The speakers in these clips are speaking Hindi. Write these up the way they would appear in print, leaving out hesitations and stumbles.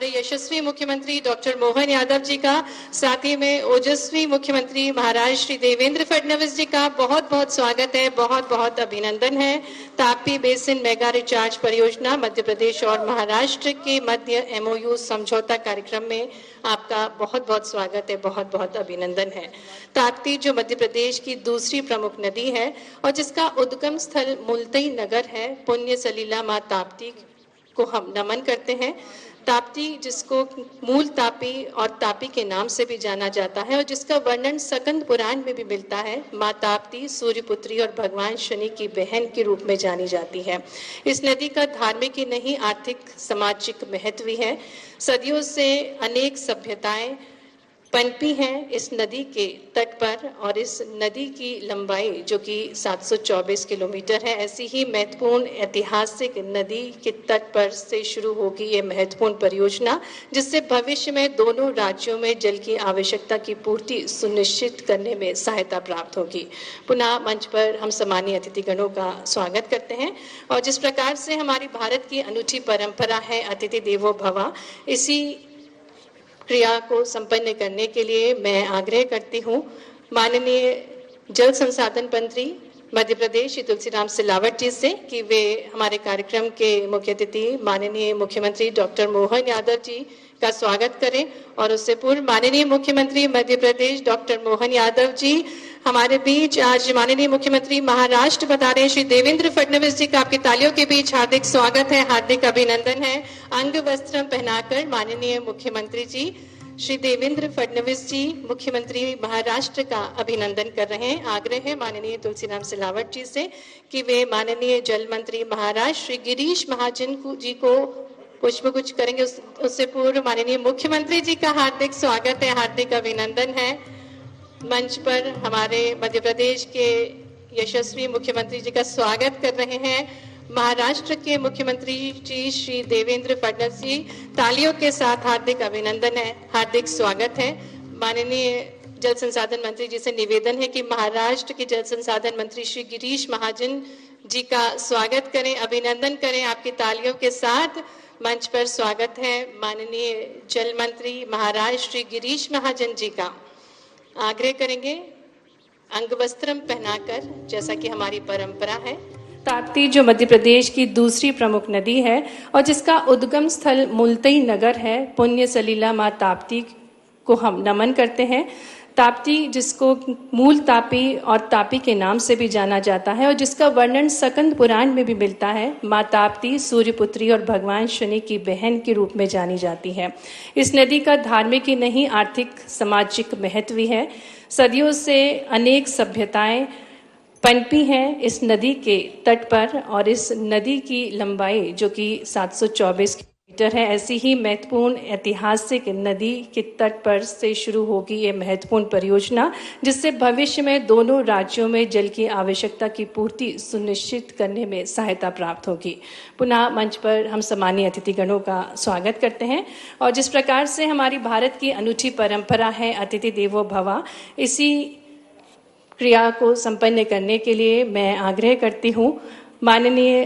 हमारे यशस्वी मुख्यमंत्री डॉक्टर मोहन यादव जी का, साथ ही में ओजस्वी मुख्यमंत्री महाराज श्री देवेंद्र फडणवीस जी का बहुत बहुत स्वागत है, बहुत बहुत अभिनंदन है। ताप्ती बेसिन मेगा रिचार्ज परियोजना मध्य प्रदेश और महाराष्ट्र के मध्य MOU समझौता कार्यक्रम में आपका बहुत बहुत स्वागत है, बहुत बहुत अभिनंदन है। ताप्ती जो मध्य प्रदेश की दूसरी प्रमुख नदी है और जिसका उद्गम स्थल मुल्तई नगर है, पुण्य सलीला माँ ताप्ती को हम नमन करते हैं। ताप्ती जिसको मूल तापी और तापी के नाम से भी जाना जाता है और जिसका वर्णन सकंद पुराण में भी मिलता है। माँ ताप्ती सूर्यपुत्री और भगवान शनि की बहन के रूप में जानी जाती है। इस नदी का धार्मिक ही नहीं आर्थिक सामाजिक महत्व भी है। सदियों से अनेक सभ्यताएं पनपी हैं इस नदी के तट पर और इस नदी की लंबाई जो कि 724 किलोमीटर है। ऐसी ही महत्वपूर्ण ऐतिहासिक नदी के तट पर से शुरू होगी ये महत्वपूर्ण परियोजना, जिससे भविष्य में दोनों राज्यों में जल की आवश्यकता की पूर्ति सुनिश्चित करने में सहायता प्राप्त होगी। पुनः मंच पर हम सम्मानीय अतिथिगणों का स्वागत करते हैं और जिस प्रकार से हमारी भारत की अनूठी परंपरा है अतिथि देवो भव, इसी क्रिया को संपन्न करने के लिए मैं आग्रह करती हूँ माननीय जल संसाधन मंत्री मध्य प्रदेश श्री तुलसीराम सिलावट जी से कि वे हमारे कार्यक्रम के मुख्य अतिथि माननीय मुख्यमंत्री डॉक्टर मोहन यादव जी का स्वागत करें। और उससे पूर्व माननीय मुख्यमंत्री मध्य प्रदेश डॉक्टर मोहन यादव जी हमारे बीच आज माननीय मुख्यमंत्री महाराष्ट्र बता रहे श्री देवेंद्र फडणवीस जी का आपकी तालियों के बीच हार्दिक स्वागत है, हार्दिक अभिनंदन है। अंग वस्त्र पहनाकर माननीय मुख्यमंत्री जी श्री देवेंद्र फडणवीस जी मुख्यमंत्री महाराष्ट्र का अभिनंदन कर रहे हैं। आग्रह है माननीय तुलसीराम सिलावट जी से कि वे माननीय जल मंत्री महाराष्ट्र श्री गिरीश महाजन जी को पुष्पगुच्छ करेंगे। उससे पूर्व माननीय मुख्यमंत्री जी का हार्दिक स्वागत है, हार्दिक अभिनंदन है। मंच पर हमारे मध्य प्रदेश के यशस्वी मुख्यमंत्री जी का स्वागत कर रहे हैं महाराष्ट्र के मुख्यमंत्री जी श्री देवेंद्र फडणवीस जी। तालियों के साथ हार्दिक अभिनंदन है, हार्दिक स्वागत है। माननीय जल संसाधन मंत्री जी से निवेदन है कि महाराष्ट्र के जल संसाधन मंत्री श्री गिरीश महाजन जी का स्वागत करें, अभिनंदन करें आपकी तालियों के साथ। मंच पर स्वागत है माननीय जल मंत्री महाराष्ट्र श्री गिरीश महाजन जी का। आग्रह करेंगे अंगवस्त्रम पहनाकर, जैसा कि हमारी परंपरा है। ताप्ती जो मध्य प्रदेश की दूसरी प्रमुख नदी है और जिसका उद्गम स्थल मुल्तई नगर है, पुण्य सलीला माँ ताप्ती को हम नमन करते हैं। ताप्ती जिसको मूल तापी और तापी के नाम से भी जाना जाता है और जिसका वर्णन सकंद पुराण में भी मिलता है। माँ ताप्ती सूर्यपुत्री और भगवान शनि की बहन के रूप में जानी जाती है। इस नदी का धार्मिक ही नहीं आर्थिक सामाजिक महत्व भी है। सदियों से अनेक सभ्यताएं पनपी हैं इस नदी के तट पर और इस नदी की लंबाई जो कि 724 किलोमीटर है। ऐसी ही महत्वपूर्ण ऐतिहासिक नदी के तट पर से शुरू होगी ये महत्वपूर्ण परियोजना, जिससे भविष्य में दोनों राज्यों में जल की आवश्यकता की पूर्ति सुनिश्चित करने में सहायता प्राप्त होगी। पुनः मंच पर हम सम्मानीय अतिथिगणों का स्वागत करते हैं और जिस प्रकार से हमारी भारत की अनूठी परंपरा है अतिथि देवो भव, इसी क्रिया को संपन्न करने के लिए मैं आग्रह करती हूँ माननीय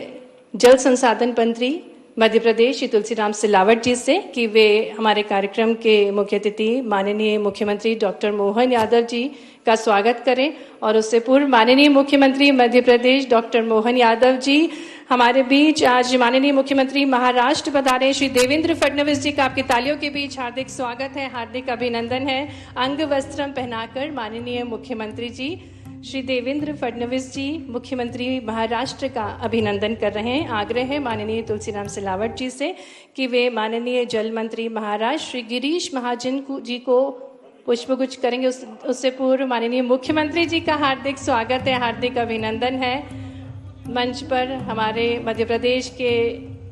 जल संसाधन मंत्री मध्य प्रदेश श्री तुलसीराम सिलावट जी से कि वे हमारे कार्यक्रम के मुख्य अतिथि माननीय मुख्यमंत्री डॉक्टर मोहन यादव जी का स्वागत करें। और उससे पूर्व माननीय मुख्यमंत्री मध्य प्रदेश डॉक्टर मोहन यादव जी हमारे बीच आज माननीय मुख्यमंत्री महाराष्ट्र बता रहे श्री देवेंद्र फडणवीस जी का आपकी तालियों के बीच हार्दिक स्वागत है, हार्दिक अभिनंदन है। अंग वस्त्रम पहनाकर माननीय मुख्यमंत्री जी श्री देवेंद्र फडणवीस जी मुख्यमंत्री महाराष्ट्र का अभिनंदन कर रहे हैं। आग्रह है माननीय तुलसीराम सिलावट जी से कि वे माननीय जल मंत्री महाराष्ट्र श्री गिरीश महाजन जी को पुष्पगुच्छ करेंगे। उससे पूर्व माननीय मुख्यमंत्री जी का हार्दिक स्वागत है, हार्दिक अभिनंदन है। मंच पर हमारे मध्य प्रदेश के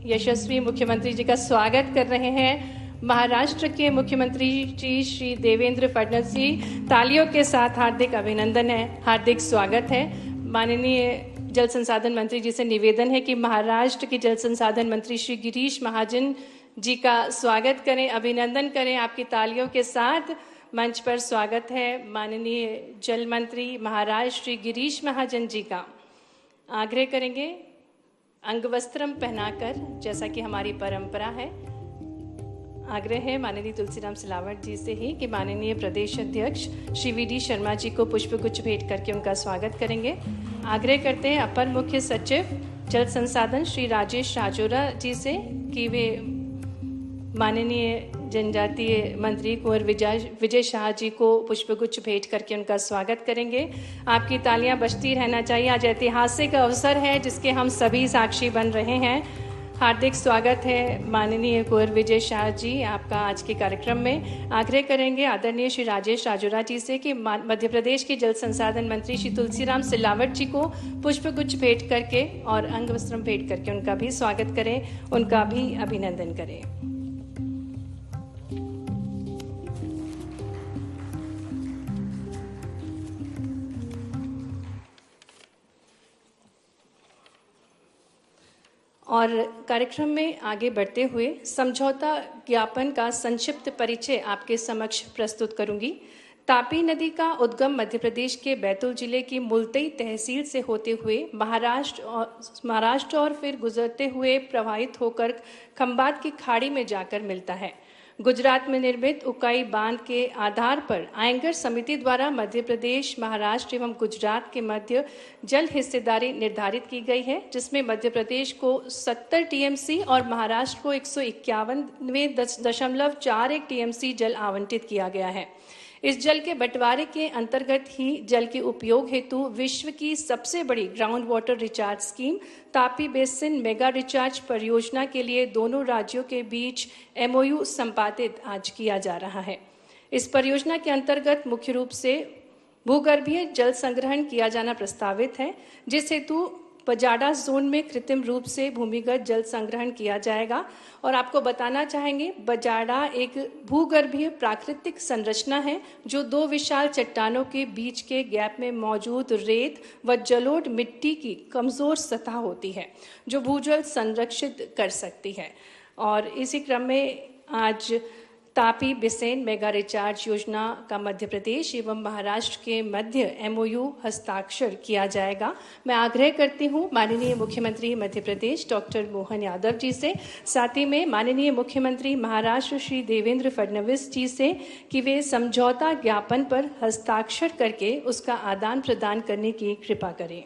यशस्वी मुख्यमंत्री जी का स्वागत कर रहे हैं महाराष्ट्र के मुख्यमंत्री जी श्री देवेंद्र फडणवीस जी। तालियों के साथ हार्दिक अभिनंदन है, हार्दिक स्वागत है। माननीय जल संसाधन मंत्री जी से निवेदन है कि महाराष्ट्र के जल संसाधन मंत्री श्री गिरीश महाजन जी का स्वागत करें, अभिनंदन करें आपकी तालियों के साथ। मंच पर स्वागत है माननीय जल मंत्री महाराष्ट्र श्री गिरीश महाजन जी का। आग्रह करेंगे अंगवस्त्रम पहनाकर, जैसा कि हमारी परंपरा है। आग्रह है माननीय तुलसीराम सिलावट जी से ही कि माननीय प्रदेश अध्यक्ष श्री वी डी शर्मा जी को पुष्पगुच्छ भेंट करके उनका स्वागत करेंगे। आग्रह करते हैं अपर मुख्य सचिव जल संसाधन श्री राजेश राजोरा जी से कि वे माननीय जनजातीय मंत्री कुंवर विजय शाह जी को पुष्पगुच्छ भेंट करके उनका स्वागत करेंगे। आपकी तालियां बजती रहना चाहिए। आज ऐतिहासिक अवसर है जिसके हम सभी साक्षी बन रहे हैं। हार्दिक स्वागत है माननीय कुंवर विजय शाह जी आपका आज के कार्यक्रम में। आग्रह करेंगे आदरणीय श्री राजेश राजोरा जी से कि मध्य प्रदेश के जल संसाधन मंत्री श्री तुलसीराम सिलावट जी को पुष्पगुच्छ भेंट करके और अंग वस्त्र भेंट करके उनका भी स्वागत करें, उनका भी अभिनंदन करें। और कार्यक्रम में आगे बढ़ते हुए समझौता ज्ञापन का संक्षिप्त परिचय आपके समक्ष प्रस्तुत करूंगी। तापी नदी का उद्गम मध्य प्रदेश के बैतूल जिले की मुल्तई तहसील से होते हुए महाराष्ट्र और फिर गुजरते हुए प्रवाहित होकर खंबात की खाड़ी में जाकर मिलता है। गुजरात में निर्मित उकाई बांध के आधार पर आयंगर समिति द्वारा मध्य प्रदेश, महाराष्ट्र एवं गुजरात के मध्य जल हिस्सेदारी निर्धारित की गई है, जिसमें मध्य प्रदेश को 70 टीएमसी और महाराष्ट्र को 151.41 टीएमसी जल आवंटित किया गया है। इस जल के बंटवारे के अंतर्गत ही जल के उपयोग हेतु विश्व की सबसे बड़ी ground water recharge scheme Tapi basin mega recharge परियोजना के लिए दोनों राज्यों के बीच MOU संपादित आज किया जा रहा है। इस परियोजना के अंतर्गत मुख्य रूप से भूगर्भीय जल संग्रहण किया जाना प्रस्तावित है, जिस हेतु बजाडा जोन में कृत्रिम रूप से भूमिगत जल संग्रहण किया जाएगा। और आपको बताना चाहेंगे, बजाडा एक भूगर्भीय प्राकृतिक संरचना है जो दो विशाल चट्टानों के बीच के गैप में मौजूद रेत व जलोढ़ मिट्टी की कमजोर सतह होती है जो भूजल संरक्षित कर सकती है। और इसी क्रम में आज तापी बेसिन मेगा रिचार्ज योजना का मध्य प्रदेश एवं महाराष्ट्र के मध्य MOU हस्ताक्षर किया जाएगा। मैं आग्रह करती हूँ माननीय मुख्यमंत्री मध्य प्रदेश डॉक्टर मोहन यादव जी से, साथ ही में माननीय मुख्यमंत्री महाराष्ट्र श्री देवेंद्र फडणवीस जी से कि वे समझौता ज्ञापन पर हस्ताक्षर करके उसका आदान प्रदान करने की कृपा करें।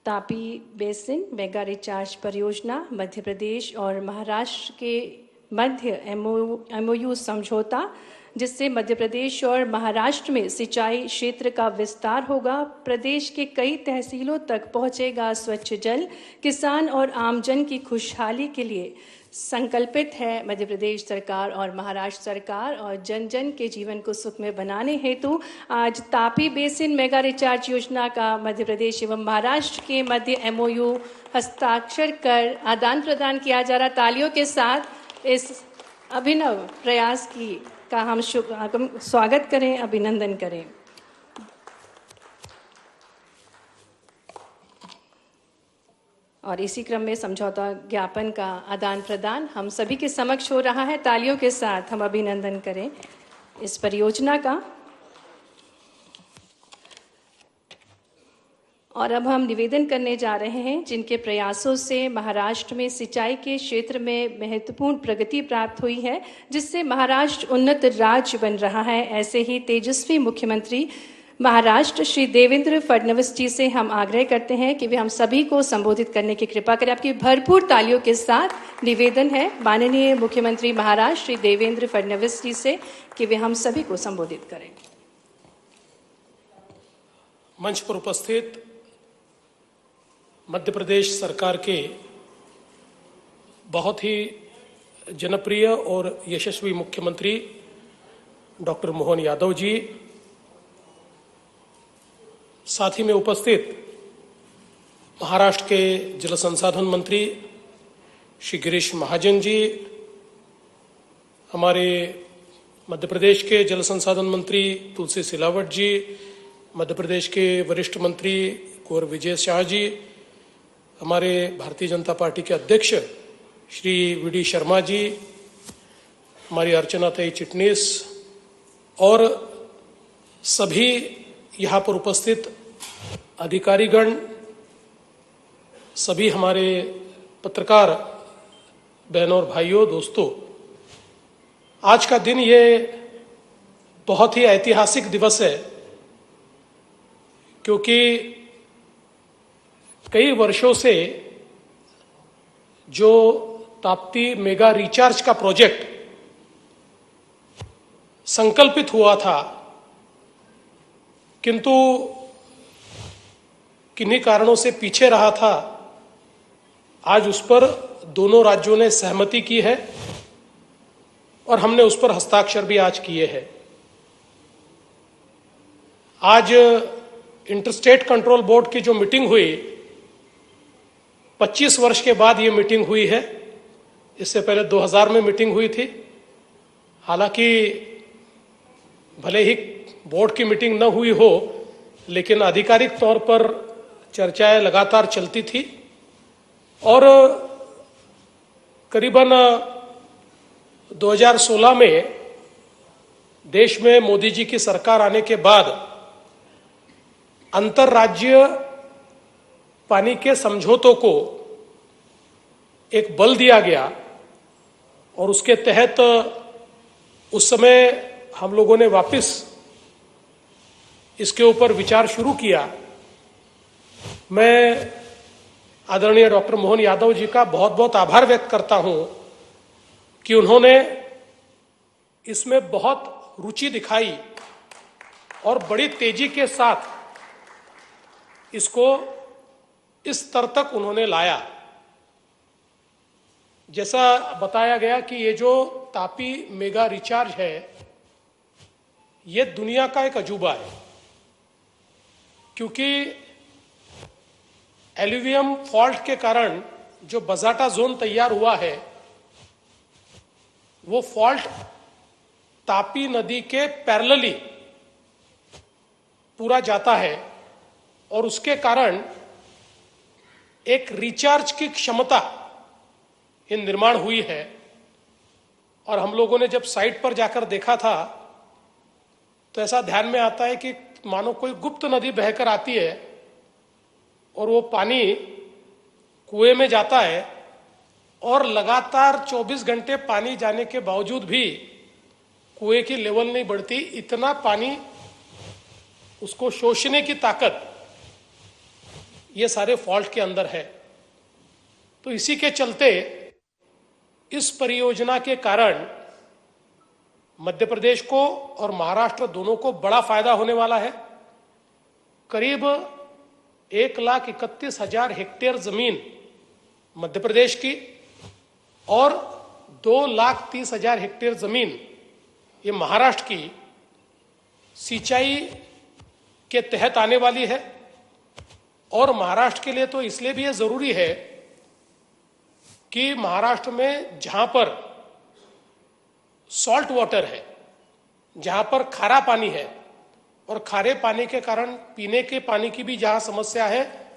तापी बेसिन मेगा रिचार्ज परियोजना मध्य प्रदेश और महाराष्ट्र के मध्य MOU समझौता, जिससे मध्य प्रदेश और महाराष्ट्र में सिंचाई क्षेत्र का विस्तार होगा, प्रदेश के कई तहसीलों तक पहुंचेगा स्वच्छ जल, किसान और आमजन की खुशहाली के लिए संकल्पित है मध्य प्रदेश सरकार और महाराष्ट्र सरकार। और जन जन के जीवन को सुखमय बनाने हेतु आज तापी बेसिन मेगा रिचार्ज योजना का मध्य प्रदेश एवं महाराष्ट्र के मध्य MOU हस्ताक्षर कर आदान प्रदान किया जा रहा। तालियों के साथ इस अभिनव प्रयास का हम स्वागत करें, अभिनंदन करें। और इसी क्रम में समझौता ज्ञापन का आदान प्रदान हम सभी के समक्ष हो रहा है। तालियों के साथ हम अभिनंदन करें इस परियोजना का। और अब हम निवेदन करने जा रहे हैं जिनके प्रयासों से महाराष्ट्र में सिंचाई के क्षेत्र में महत्वपूर्ण प्रगति प्राप्त हुई है, जिससे महाराष्ट्र उन्नत राज्य बन रहा है। ऐसे ही तेजस्वी मुख्यमंत्री महाराष्ट्र श्री देवेंद्र फडणवीस जी से हम आग्रह करते हैं कि वे हम सभी को संबोधित करने की कृपा करें। आपकी भरपूर तालियों के साथ निवेदन है माननीय मुख्यमंत्री महाराष्ट्र श्री देवेंद्र फडणवीस जी से कि वे हम सभी को संबोधित करें। मंच पर उपस्थित मध्य प्रदेश सरकार के बहुत ही जनप्रिय और यशस्वी मुख्यमंत्री डॉक्टर मोहन यादव जी, साथ ही में उपस्थित महाराष्ट्र के जल संसाधन मंत्री श्री गिरीश महाजन जी, हमारे मध्य प्रदेश के जल संसाधन मंत्री तुलसी सिलावट जी, मध्य प्रदेश के वरिष्ठ मंत्री कुंवर विजय शाह जी, हमारे भारतीय जनता पार्टी के अध्यक्ष श्री वी.डी. शर्मा जी, हमारी अर्चना ताई चिटनीस और सभी यहाँ पर उपस्थित अधिकारीगण, सभी हमारे पत्रकार बहनों और भाइयों, दोस्तों, आज का दिन ये बहुत ही ऐतिहासिक दिवस है, क्योंकि कई वर्षों से जो ताप्ती मेगा रिचार्ज का प्रोजेक्ट संकल्पित हुआ था, किंतु किन्हीं कारणों से पीछे रहा था, आज उस पर दोनों राज्यों ने सहमति की है और हमने उस पर हस्ताक्षर भी आज किए हैं। आज इंटरस्टेट कंट्रोल बोर्ड की जो मीटिंग हुई, 25 वर्ष के बाद ये मीटिंग हुई है। इससे पहले 2000 में मीटिंग हुई थी। हालांकि भले ही बोर्ड की मीटिंग न हुई हो, लेकिन आधिकारिक तौर पर चर्चाएं लगातार चलती थी और करीबन 2016 में देश में मोदी जी की सरकार आने के बाद अंतर्राज्यीय पानी के समझौतों को एक बल दिया गया और उसके तहत उस समय हम लोगों ने वापस इसके ऊपर विचार शुरू किया। मैं आदरणीय डॉक्टर मोहन यादव जी का बहुत बहुत आभार व्यक्त करता हूं कि उन्होंने इसमें बहुत रुचि दिखाई और बड़ी तेजी के साथ इसको इस स्तर तक उन्होंने लाया। जैसा बताया गया कि ये जो तापी मेगा रिचार्ज है, ये दुनिया का एक अजूबा है, क्योंकि एल्यूवियम फॉल्ट के कारण जो बजाटा जोन तैयार हुआ है, वो फॉल्ट तापी नदी के पैरेलली पूरा जाता है और उसके कारण एक रिचार्ज की क्षमता ये निर्माण हुई है। और हम लोगों ने जब साइट पर जाकर देखा था तो ऐसा ध्यान में आता है कि मानो कोई गुप्त नदी बहकर आती है और वो पानी कुएं में जाता है और लगातार 24 घंटे पानी जाने के बावजूद भी कुएं की लेवल नहीं बढ़ती। इतना पानी, उसको शोषने की ताकत ये सारे फॉल्ट के अंदर है। तो इसी के चलते इस परियोजना के कारण मध्य प्रदेश को और महाराष्ट्र दोनों को बड़ा फायदा होने वाला है। करीब 1,31,000 हेक्टेयर जमीन मध्य प्रदेश की और 2,30,000 हेक्टेयर जमीन ये महाराष्ट्र की सिंचाई के तहत आने वाली है। और महाराष्ट्र के लिए तो इसलिए भी ये जरूरी है कि महाराष्ट्र में जहां पर सॉल्ट वाटर है, जहां पर खारा पानी है और खारे पानी के कारण पीने के पानी की भी जहां समस्या है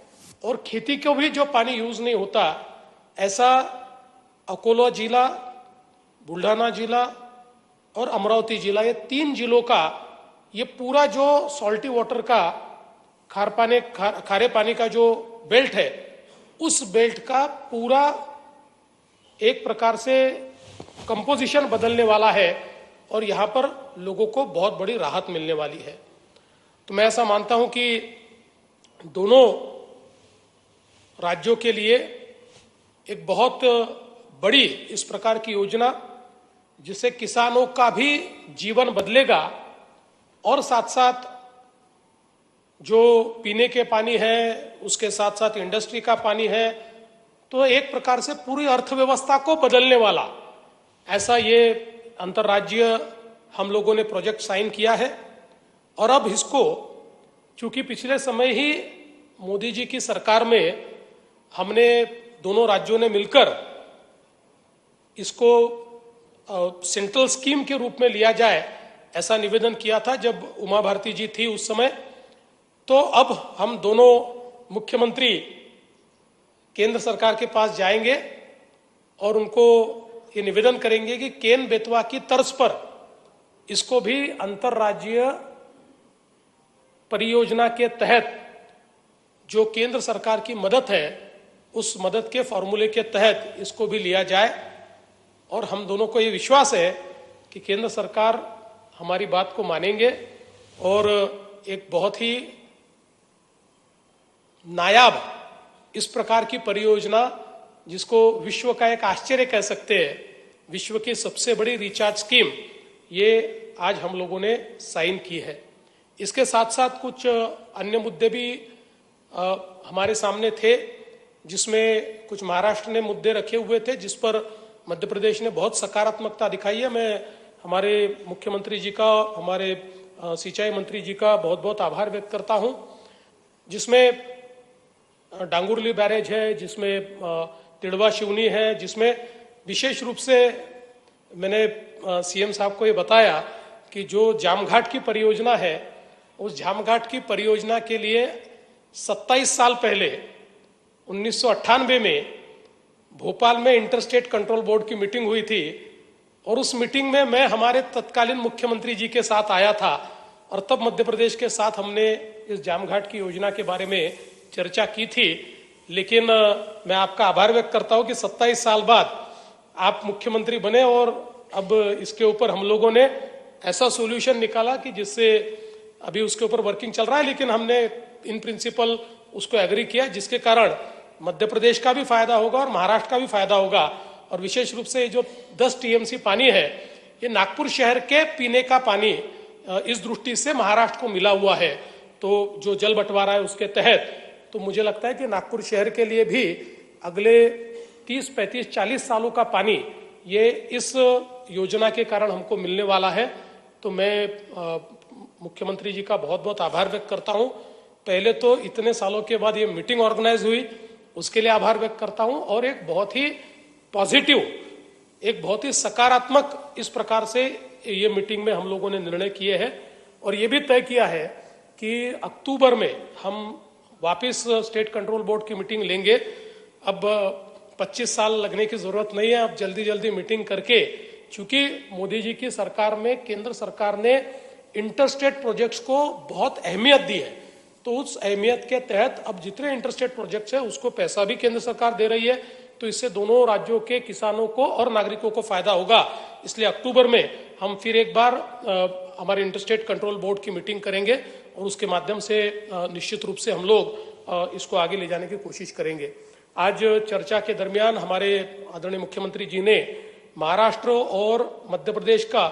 और खेती को भी जो पानी यूज नहीं होता, ऐसा अकोला जिला, बुल्ढाना जिला और अमरावती जिला, ये 3 जिलों का ये पूरा जो सॉल्टी वाटर का खारे पानी का जो बेल्ट है, उस बेल्ट का पूरा एक प्रकार से कंपोजिशन बदलने वाला है और यहां पर लोगों को बहुत बड़ी राहत मिलने वाली है। तो मैं ऐसा मानता हूं कि दोनों राज्यों के लिए एक बहुत बड़ी इस प्रकार की योजना, जिससे किसानों का भी जीवन बदलेगा और साथ साथ जो पीने के पानी है, उसके साथ साथ इंडस्ट्री का पानी है, तो एक प्रकार से पूरी अर्थव्यवस्था को बदलने वाला ऐसा ये अंतर्राज्यीय हम लोगों ने प्रोजेक्ट साइन किया है। और अब इसको, चूंकि पिछले समय ही मोदी जी की सरकार में हमने दोनों राज्यों ने मिलकर इसको सेंट्रल स्कीम के रूप में लिया जाए, ऐसा निवेदन किया था जब उमा भारती जी थी उस समय। तो अब हम दोनों मुख्यमंत्री केंद्र सरकार के पास जाएंगे और उनको ये निवेदन करेंगे कि केन बेतवा की तर्ज पर इसको भी अंतर्राज्यीय परियोजना के तहत जो केंद्र सरकार की मदद है, उस मदद के फॉर्मूले के तहत इसको भी लिया जाए और हम दोनों को ये विश्वास है कि केंद्र सरकार हमारी बात को मानेंगे और एक बहुत ही नायाब इस प्रकार की परियोजना, जिसको विश्व का एक आश्चर्य कह सकते हैं, विश्व की सबसे बड़ी रिचार्ज स्कीम, ये आज हम लोगों ने साइन की है। इसके साथ साथ कुछ अन्य मुद्दे भी हमारे सामने थे, जिसमें कुछ महाराष्ट्र ने मुद्दे रखे हुए थे, जिस पर मध्य प्रदेश ने बहुत सकारात्मकता दिखाई है। मैं हमारे मुख्यमंत्री जी का, हमारे सिंचाई मंत्री जी का बहुत बहुत आभार व्यक्त करता हूं, जिसमें डांगुरली बैरेज है, जिसमें तिड़वा शिवनी है, जिसमें विशेष रूप से मैंने सीएम साहब को ये बताया कि जो जामघाट की परियोजना है, उस जामघाट की परियोजना के लिए 27 साल पहले 1998 में भोपाल में इंटरस्टेट कंट्रोल बोर्ड की मीटिंग हुई थी और उस मीटिंग में मैं हमारे तत्कालीन मुख्यमंत्री जी के साथ आया था और तब मध्य प्रदेश के साथ हमने इस जामघाट की योजना के बारे में चर्चा की थी। लेकिन मैं आपका आभार व्यक्त करता हूं कि 27 साल बाद आप मुख्यमंत्री बने और अब इसके ऊपर हम लोगों ने ऐसा सॉल्यूशन निकाला कि जिससे अभी उसके ऊपर वर्किंग चल रहा है, लेकिन हमने इन प्रिंसिपल उसको एग्री किया, जिसके कारण मध्य प्रदेश का भी फायदा होगा और महाराष्ट्र का भी फायदा होगा। और विशेष रूप से जो 10 टीएमसी पानी है, ये नागपुर शहर के पीने का पानी इस दृष्टि से महाराष्ट्र को मिला हुआ है। तो जो जल बंटवारा है उसके तहत तो मुझे लगता है कि नागपुर शहर के लिए भी अगले 30, 35, 40 सालों का पानी ये इस योजना के कारण हमको मिलने वाला है। तो मैं मुख्यमंत्री जी का बहुत बहुत आभार व्यक्त करता हूं। पहले तो इतने सालों के बाद ये मीटिंग ऑर्गेनाइज हुई, उसके लिए आभार व्यक्त करता हूं और एक बहुत ही पॉजिटिव, एक बहुत ही सकारात्मक इस प्रकार से ये मीटिंग में हम लोगों ने निर्णय किए हैं और ये भी तय किया है कि अक्टूबर में हम वापस स्टेट कंट्रोल बोर्ड की मीटिंग लेंगे। अब 25 साल लगने की जरूरत नहीं है, अब जल्दी जल्दी मीटिंग करके, क्योंकि मोदी जी की सरकार में केंद्र सरकार ने इंटरस्टेट प्रोजेक्ट्स को बहुत अहमियत दी है, तो उस अहमियत के तहत अब जितने इंटरस्टेट प्रोजेक्ट्स है उसको पैसा भी केंद्र सरकार दे रही है, तो इससे दोनों राज्यों के किसानों को और नागरिकों को फायदा होगा। इसलिए अक्टूबर में हम फिर एक बार हमारे इंटरस्टेट कंट्रोल बोर्ड की मीटिंग करेंगे और उसके माध्यम से निश्चित रूप से हम लोग इसको आगे ले जाने की कोशिश करेंगे। आज चर्चा के दरमियान हमारे आदरणीय मुख्यमंत्री जी ने महाराष्ट्र और मध्य प्रदेश का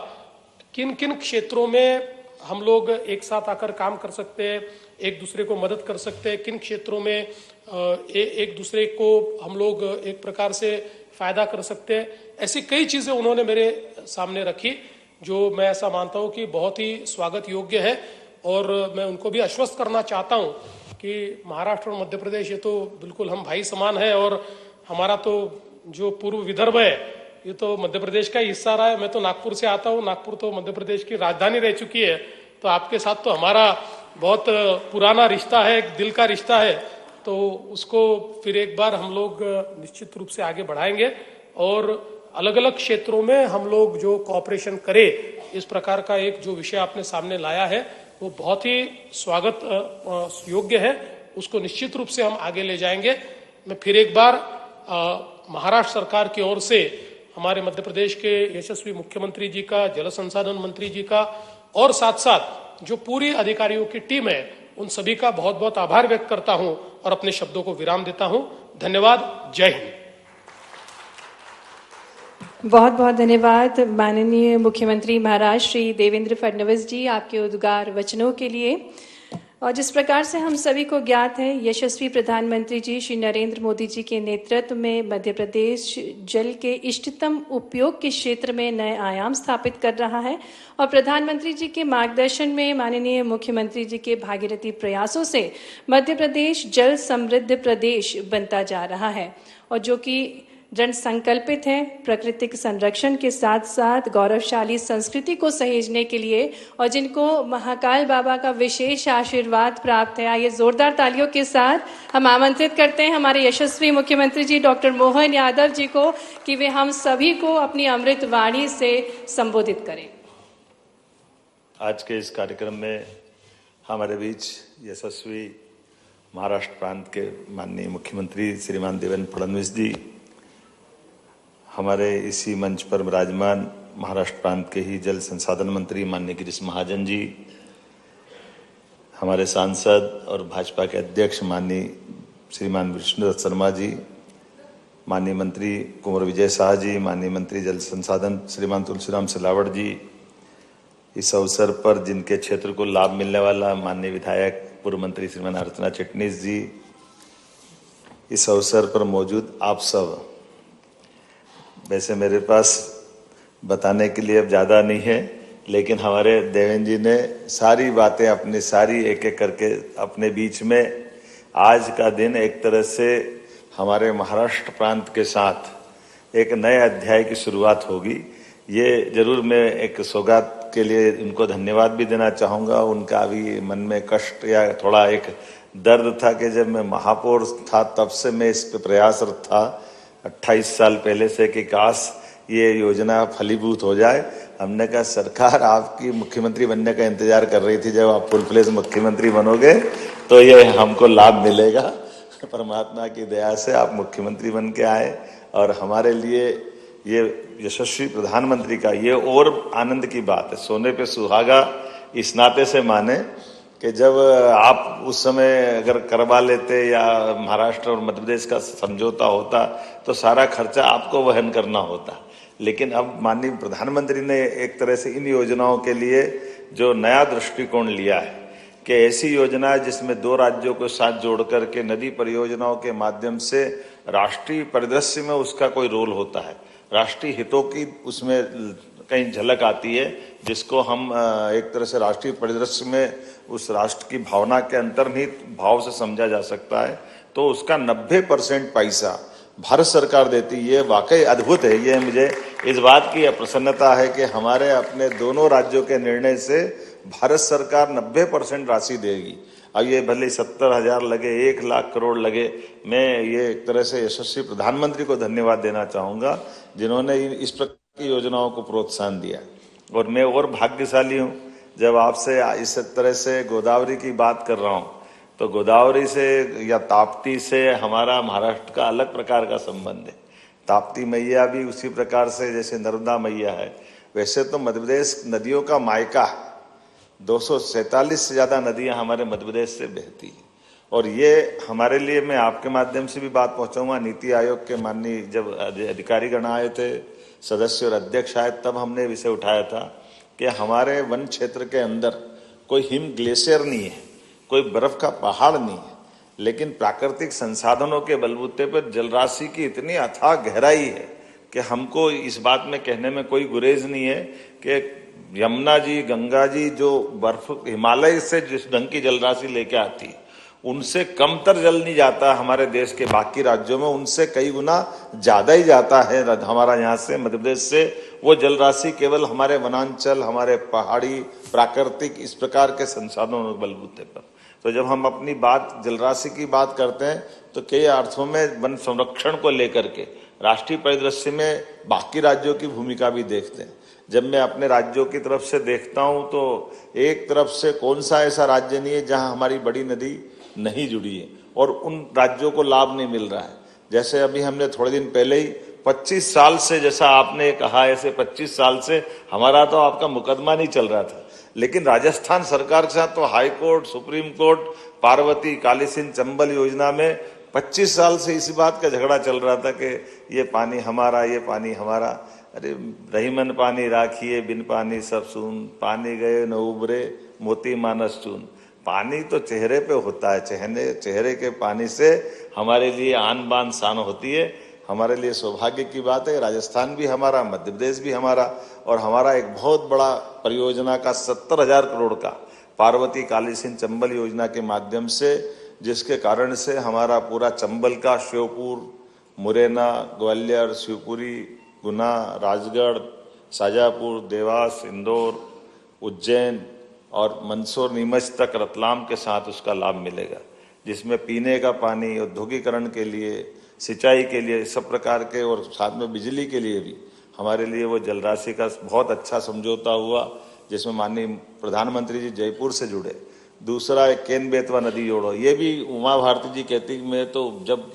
किन किन क्षेत्रों में हम लोग एक साथ आकर काम कर सकते हैं, एक दूसरे को मदद कर सकते हैं, किन क्षेत्रों में एक दूसरे को हम लोग एक प्रकार से फायदा कर सकते हैं, ऐसी कई चीजें उन्होंने मेरे सामने रखी, जो मैं ऐसा मानता हूं कि बहुत ही स्वागत योग्य है। और मैं उनको भी आश्वस्त करना चाहता हूं कि महाराष्ट्र और मध्य प्रदेश ये तो बिल्कुल हम भाई समान है और हमारा तो जो पूर्व विदर्भ है ये तो मध्य प्रदेश का हिस्सा रहा है। मैं तो नागपुर से आता हूँ, नागपुर तो मध्य प्रदेश की राजधानी रह चुकी है, तो आपके साथ तो हमारा बहुत पुराना रिश्ता है, एक दिल का रिश्ता है, तो उसको फिर एक बार हम लोग निश्चित रूप से आगे बढ़ाएंगे और अलग अलग क्षेत्रों में हम लोग जो कोऑपरेशन करें, इस प्रकार का एक जो विषय आपने सामने लाया है वो बहुत ही स्वागत योग्य है, उसको निश्चित रूप से हम आगे ले जाएंगे। मैं फिर एक बार महाराष्ट्र सरकार की ओर से हमारे मध्य प्रदेश के यशस्वी मुख्यमंत्री जी का, जल संसाधन मंत्री जी का और साथ साथ जो पूरी अधिकारियों की टीम है उन सभी का बहुत बहुत आभार व्यक्त करता हूं और अपने शब्दों को विराम देता हूं। धन्यवाद। जय हिंद। बहुत बहुत धन्यवाद माननीय मुख्यमंत्री महाराष्ट्र श्री देवेंद्र फडणवीस जी, आपके उद्गार वचनों के लिए। और जिस प्रकार से हम सभी को ज्ञात है, यशस्वी प्रधानमंत्री जी श्री नरेंद्र मोदी जी के नेतृत्व में मध्य प्रदेश जल के इष्टतम उपयोग के क्षेत्र में नए आयाम स्थापित कर रहा है और प्रधानमंत्री जी के मार्गदर्शन में माननीय मुख्यमंत्री जी के भागीरथी प्रयासों से मध्य प्रदेश जल समृद्ध प्रदेश बनता जा रहा है और जो कि जन संकल्पित है प्राकृतिक संरक्षण के साथ साथ गौरवशाली संस्कृति को सहेजने के लिए और जिनको महाकाल बाबा का विशेष आशीर्वाद प्राप्त है। आइए जोरदार तालियों के साथ हम आमंत्रित करते हैं हमारे यशस्वी मुख्यमंत्री जी डॉक्टर मोहन यादव जी को कि वे हम सभी को अपनी अमृत वाणी से संबोधित करें। आज के इस कार्यक्रम में हमारे बीच यशस्वी महाराष्ट्र प्रांत के माननीय मुख्यमंत्री श्रीमान देवेंद्र फडणवीस जी, हमारे इसी मंच पर विराजमान महाराष्ट्र प्रांत के ही जल संसाधन मंत्री माननीय गिरीश महाजन जी, हमारे सांसद और भाजपा के अध्यक्ष माननीय श्रीमान विष्णुदत्त शर्मा जी, माननीय मंत्री कुंवर विजय शाह जी, माननीय मंत्री जल संसाधन श्रीमान तुलसीराम सिलावट जी, इस अवसर पर जिनके क्षेत्र को लाभ मिलने वाला माननीय विधायक पूर्व मंत्री श्रीमान अर्चना चिटनीस जी, इस अवसर पर मौजूद आप सब। वैसे मेरे पास बताने के लिए अब ज़्यादा नहीं है, लेकिन हमारे देवेंद्र जी ने सारी बातें अपनी सारी एक एक करके अपने बीच में, आज का दिन एक तरह से हमारे महाराष्ट्र प्रांत के साथ एक नए अध्याय की शुरुआत होगी। ये जरूर मैं एक सौगात के लिए उनको धन्यवाद भी देना चाहूँगा। उनका भी मन में कष्ट या थोड़ा एक दर्द था कि जब मैं महापौर था तब से मैं इस पर प्रयासरत था 28 साल पहले से कि काश ये योजना फलीभूत हो जाए। हमने कहा सरकार आपकी मुख्यमंत्री बनने का इंतजार कर रही थी, जब आप फुल फ्लेज मुख्यमंत्री बनोगे तो ये हमको लाभ मिलेगा। परमात्मा की दया से आप मुख्यमंत्री बन के आए और हमारे लिए ये यशस्वी प्रधानमंत्री का ये और आनंद की बात है, सोने पे सुहागा इस नाते से माने कि जब आप उस समय अगर करवा लेते या महाराष्ट्र और मध्य प्रदेश का समझौता होता तो सारा खर्चा आपको वहन करना होता, लेकिन अब माननीय प्रधानमंत्री ने एक तरह से इन योजनाओं के लिए जो नया दृष्टिकोण लिया है कि ऐसी योजना जिसमें 2 राज्यों को साथ जोड़ करके नदी परियोजनाओं के माध्यम से राष्ट्रीय परिदृश्य में उसका कोई रोल होता है, राष्ट्रीय हितों की उसमें कहीं झलक आती है, जिसको हम एक तरह से राष्ट्रीय परिदृश्य में उस राष्ट्र की भावना के अंतर्निहित भाव से समझा जा सकता है, तो उसका 90% पैसा भारत सरकार देती है। ये वाकई अद्भुत है। ये मुझे इस बात की प्रसन्नता है कि हमारे अपने दोनों राज्यों के निर्णय से भारत सरकार 90% राशि देगी। अब ये भले 70,000 लगे, 1 लाख करोड़ लगे, मैं ये एक तरह से यशस्वी प्रधानमंत्री को धन्यवाद देना चाहूँगा जिन्होंने इस प्रकार की योजनाओं को प्रोत्साहन दिया। और मैं और भाग्यशाली हूँ जब आपसे इस तरह से गोदावरी की बात कर रहा हूँ, तो गोदावरी से या ताप्ती से हमारा महाराष्ट्र का अलग प्रकार का संबंध है। ताप्ती मैया भी उसी प्रकार से जैसे नर्मदा मैया है, वैसे तो मध्य प्रदेश नदियों का मायका है। 247 से ज़्यादा नदियां हमारे मध्य प्रदेश से बहती हैं और ये हमारे लिए, मैं आपके माध्यम से भी बात पहुंचाऊंगा, नीति आयोग के माननीय जब अधिकारीगण आए थे, सदस्य और अध्यक्ष आए, तब हमने विषय उठाया था कि हमारे वन क्षेत्र के अंदर कोई हिम ग्लेशियर नहीं है, कोई बर्फ का पहाड़ नहीं है, लेकिन प्राकृतिक संसाधनों के बलबूते पर जलराशि की इतनी अथाह गहराई है कि हमको इस बात में कहने में कोई गुरेज नहीं है कि यमुना जी, गंगा जी जो बर्फ हिमालय से जिस ढंग की जलराशि लेके आती, उनसे कमतर जल नहीं जाता हमारे देश के बाकी राज्यों में, उनसे कई गुना ज्यादा ही जाता है हमारा यहाँ से मध्य प्रदेश से वो जलराशि केवल हमारे वनांचल, हमारे पहाड़ी प्राकृतिक इस प्रकार के संसाधनों के बलबूते पर। तो जब हम अपनी बात जलराशि की बात करते हैं तो कई अर्थों में वन संरक्षण को लेकर के राष्ट्रीय परिदृश्य में बाकी राज्यों की भूमिका भी देखते हैं। जब मैं अपने राज्यों की तरफ से देखता हूं तो एक तरफ से कौन सा ऐसा राज्य नहीं है जहां हमारी बड़ी नदी नहीं जुड़ी है और उन राज्यों को लाभ नहीं मिल रहा है। जैसे अभी हमने थोड़े दिन पहले ही 25 साल से, जैसा आपने कहा, ऐसे 25 साल से हमारा तो आपका मुकदमा नहीं चल रहा था, लेकिन राजस्थान सरकार के साथ तो high court, supreme court, Parvati Kali Sindh Chambal योजना में 25 साल से इसी बात का झगड़ा चल रहा था कि ये पानी हमारा, ये पानी हमारा। अरे रहीमन पानी राखिए, बिन पानी सब सून, पानी गए न उबरे, मोती मानस चून। पानी तो चेहरे पे होता है, चेहरे के पानी से हमारे लिए आन बान शान होती है। हमारे लिए सौभाग्य की बात है, राजस्थान भी हमारा, मध्य प्रदेश भी हमारा, और हमारा एक बहुत बड़ा परियोजना का 70,000 करोड़ का पार्वती काली सिंध चंबल योजना के माध्यम से, जिसके कारण से हमारा पूरा चंबल का श्योपुर, मुरैना, ग्वालियर, शिवपुरी, गुना, राजगढ़, शाजापुर, देवास, इंदौर, उज्जैन और मंदसौर, नीमच तक रतलाम के साथ उसका लाभ मिलेगा, जिसमें पीने का पानी, औद्योगिकरण के लिए, सिंचाई के लिए, सब प्रकार के, और साथ में बिजली के लिए भी हमारे लिए वो जलराशि का बहुत अच्छा समझौता हुआ, जिसमें माननीय प्रधानमंत्री जी जयपुर से जुड़े। दूसरा एक केन बेतवा नदी जोड़ो, ये भी उमा भारती जी कहती, मैं तो जब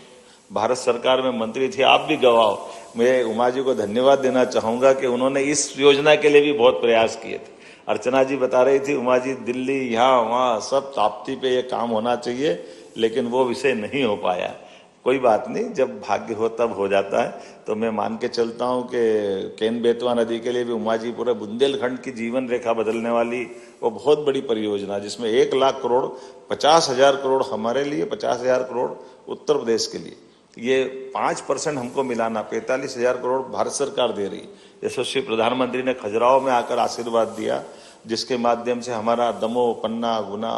भारत सरकार में मंत्री थी, आप भी गवाह हो, मैं उमा जी को धन्यवाद देना चाहूँगा कि उन्होंने इस योजना के लिए भी बहुत प्रयास किए थे। अर्चना जी बता रही थी, उमा जी दिल्ली यहाँ वहाँ सब ताप्ती पे ये काम होना चाहिए, लेकिन वो विषय नहीं हो पाया। कोई बात नहीं, जब भाग्य हो तब हो जाता है। तो मैं मान के चलता हूँ कि केन बेतवा नदी के लिए भी उमा जी पूरे बुंदेलखंड की जीवन रेखा बदलने वाली वो बहुत बड़ी परियोजना, जिसमें 1 लाख करोड़ 50,000 करोड़ हमारे लिए, 50,000 करोड़ उत्तर प्रदेश के लिए, ये 5% हमको मिलाना, 45,000 करोड़ भारत सरकार दे रही। यशस्वी प्रधानमंत्री ने खजुराहो में आकर आशीर्वाद दिया, जिसके माध्यम से हमारा दमोह, पन्ना, गुना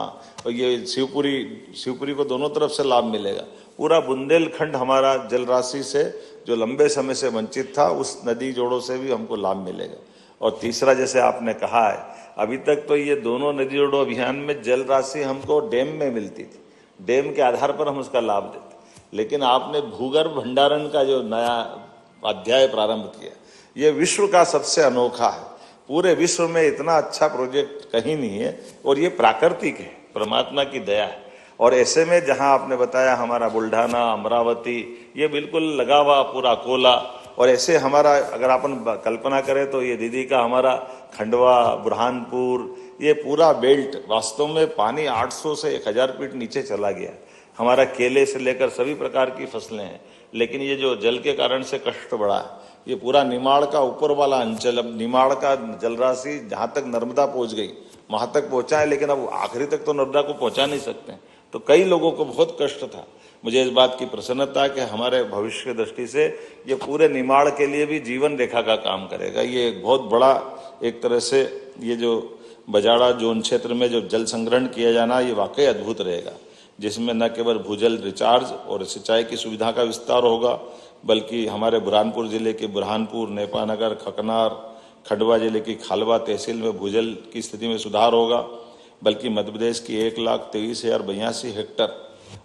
और ये शिवपुरी को दोनों तरफ से लाभ मिलेगा। पूरा बुंदेलखंड हमारा जल राशि से जो लंबे समय से वंचित था, उस नदी जोड़ों से भी हमको लाभ मिलेगा। और तीसरा, जैसे आपने कहा है, अभी तक तो ये दोनों नदी जोड़ो अभियान में जल राशि हमको डैम में मिलती थी, डैम के आधार पर हम उसका लाभ देते, लेकिन आपने भूगर्भ भंडारण का जो नया अध्याय प्रारंभ किया, ये विश्व का सबसे अनोखा है। पूरे विश्व में इतना अच्छा प्रोजेक्ट कहीं नहीं है, और ये प्राकृतिक है, परमात्मा की दया है। और ऐसे में जहां आपने बताया हमारा बुल्ढाना, अमरावती, ये बिल्कुल लगा हुआ पूरा कोला, और ऐसे हमारा अगर अपन कल्पना करें तो ये दीदी का हमारा खंडवा, बुरहानपुर, ये पूरा बेल्ट वास्तव में पानी 800 से 1000 फीट नीचे चला गया। हमारा केले से लेकर सभी प्रकार की फसलें हैं, लेकिन ये जो जल के कारण से कष्ट बढ़ा है, ये पूरा निमाड़ का ऊपर वाला अंचल, अब निमाड़ का जल राशि जहाँ तक नर्मदा पहुँच गई वहाँ तक पहुँचा है, लेकिन अब आखिरी तक तो नर्मदा को पहुँचा नहीं सकते। तो कई लोगों को बहुत कष्ट था। मुझे इस बात की प्रसन्नता कि हमारे भविष्य की दृष्टि से ये पूरे निमाड़ के लिए भी जीवन रेखा का काम करेगा। ये बहुत बड़ा एक तरह से ये जो बजाड़ा जोन क्षेत्र में जो जल संग्रहण किया जाना, ये वाकई अद्भुत रहेगा, जिसमें न केवल भूजल रिचार्ज और सिंचाई की सुविधा का विस्तार होगा, बल्कि हमारे बुरहानपुर जिले के बुरहानपुर, नेपानगर, खकनार, खंडवा जिले की खालवा तहसील में भूजल की स्थिति में सुधार होगा, बल्कि मध्य प्रदेश की 1,23,082 हेक्टर,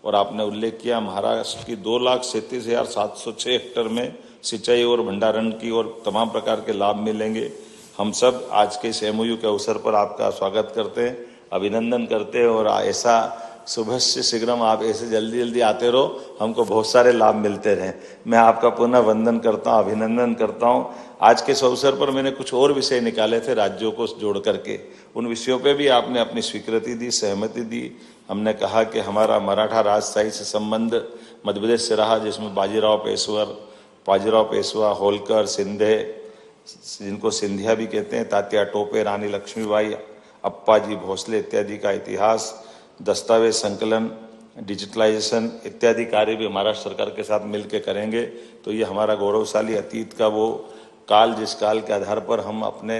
और आपने उल्लेख किया महाराष्ट्र की 2,37,706 हेक्टर में सिंचाई और भंडारण की और तमाम प्रकार के लाभ मिलेंगे। हम सब आज के इस MOU के अवसर पर आपका स्वागत करते हैं, अभिनंदन करते हैं, और ऐसा सुबह से शीघ्रम आप ऐसे जल्दी जल्दी आते रहो, हमको बहुत सारे लाभ मिलते रहें। मैं आपका पुनः वंदन करता हूँ, अभिनंदन करता हूँ। आज के इस अवसर पर मैंने कुछ और विषय निकाले थे राज्यों को जोड़ करके, उन विषयों पे भी आपने अपनी स्वीकृति दी, सहमति दी। हमने कहा कि हमारा मराठा राजशाही से संबंध मध्य प्रदेश से रहा, जिसमें बाजीराव पेशवा, होलकर, सिंधे, जिनको सिंधिया भी कहते हैं, तात्या टोपे, रानी लक्ष्मीबाई, अप्पाजी भोसले इत्यादि का इतिहास, दस्तावेज संकलन, डिजिटलाइजेशन इत्यादि कार्य भी महाराष्ट्र सरकार के साथ मिलकर करेंगे। तो ये हमारा गौरवशाली अतीत का वो काल, जिस काल के आधार पर हम अपने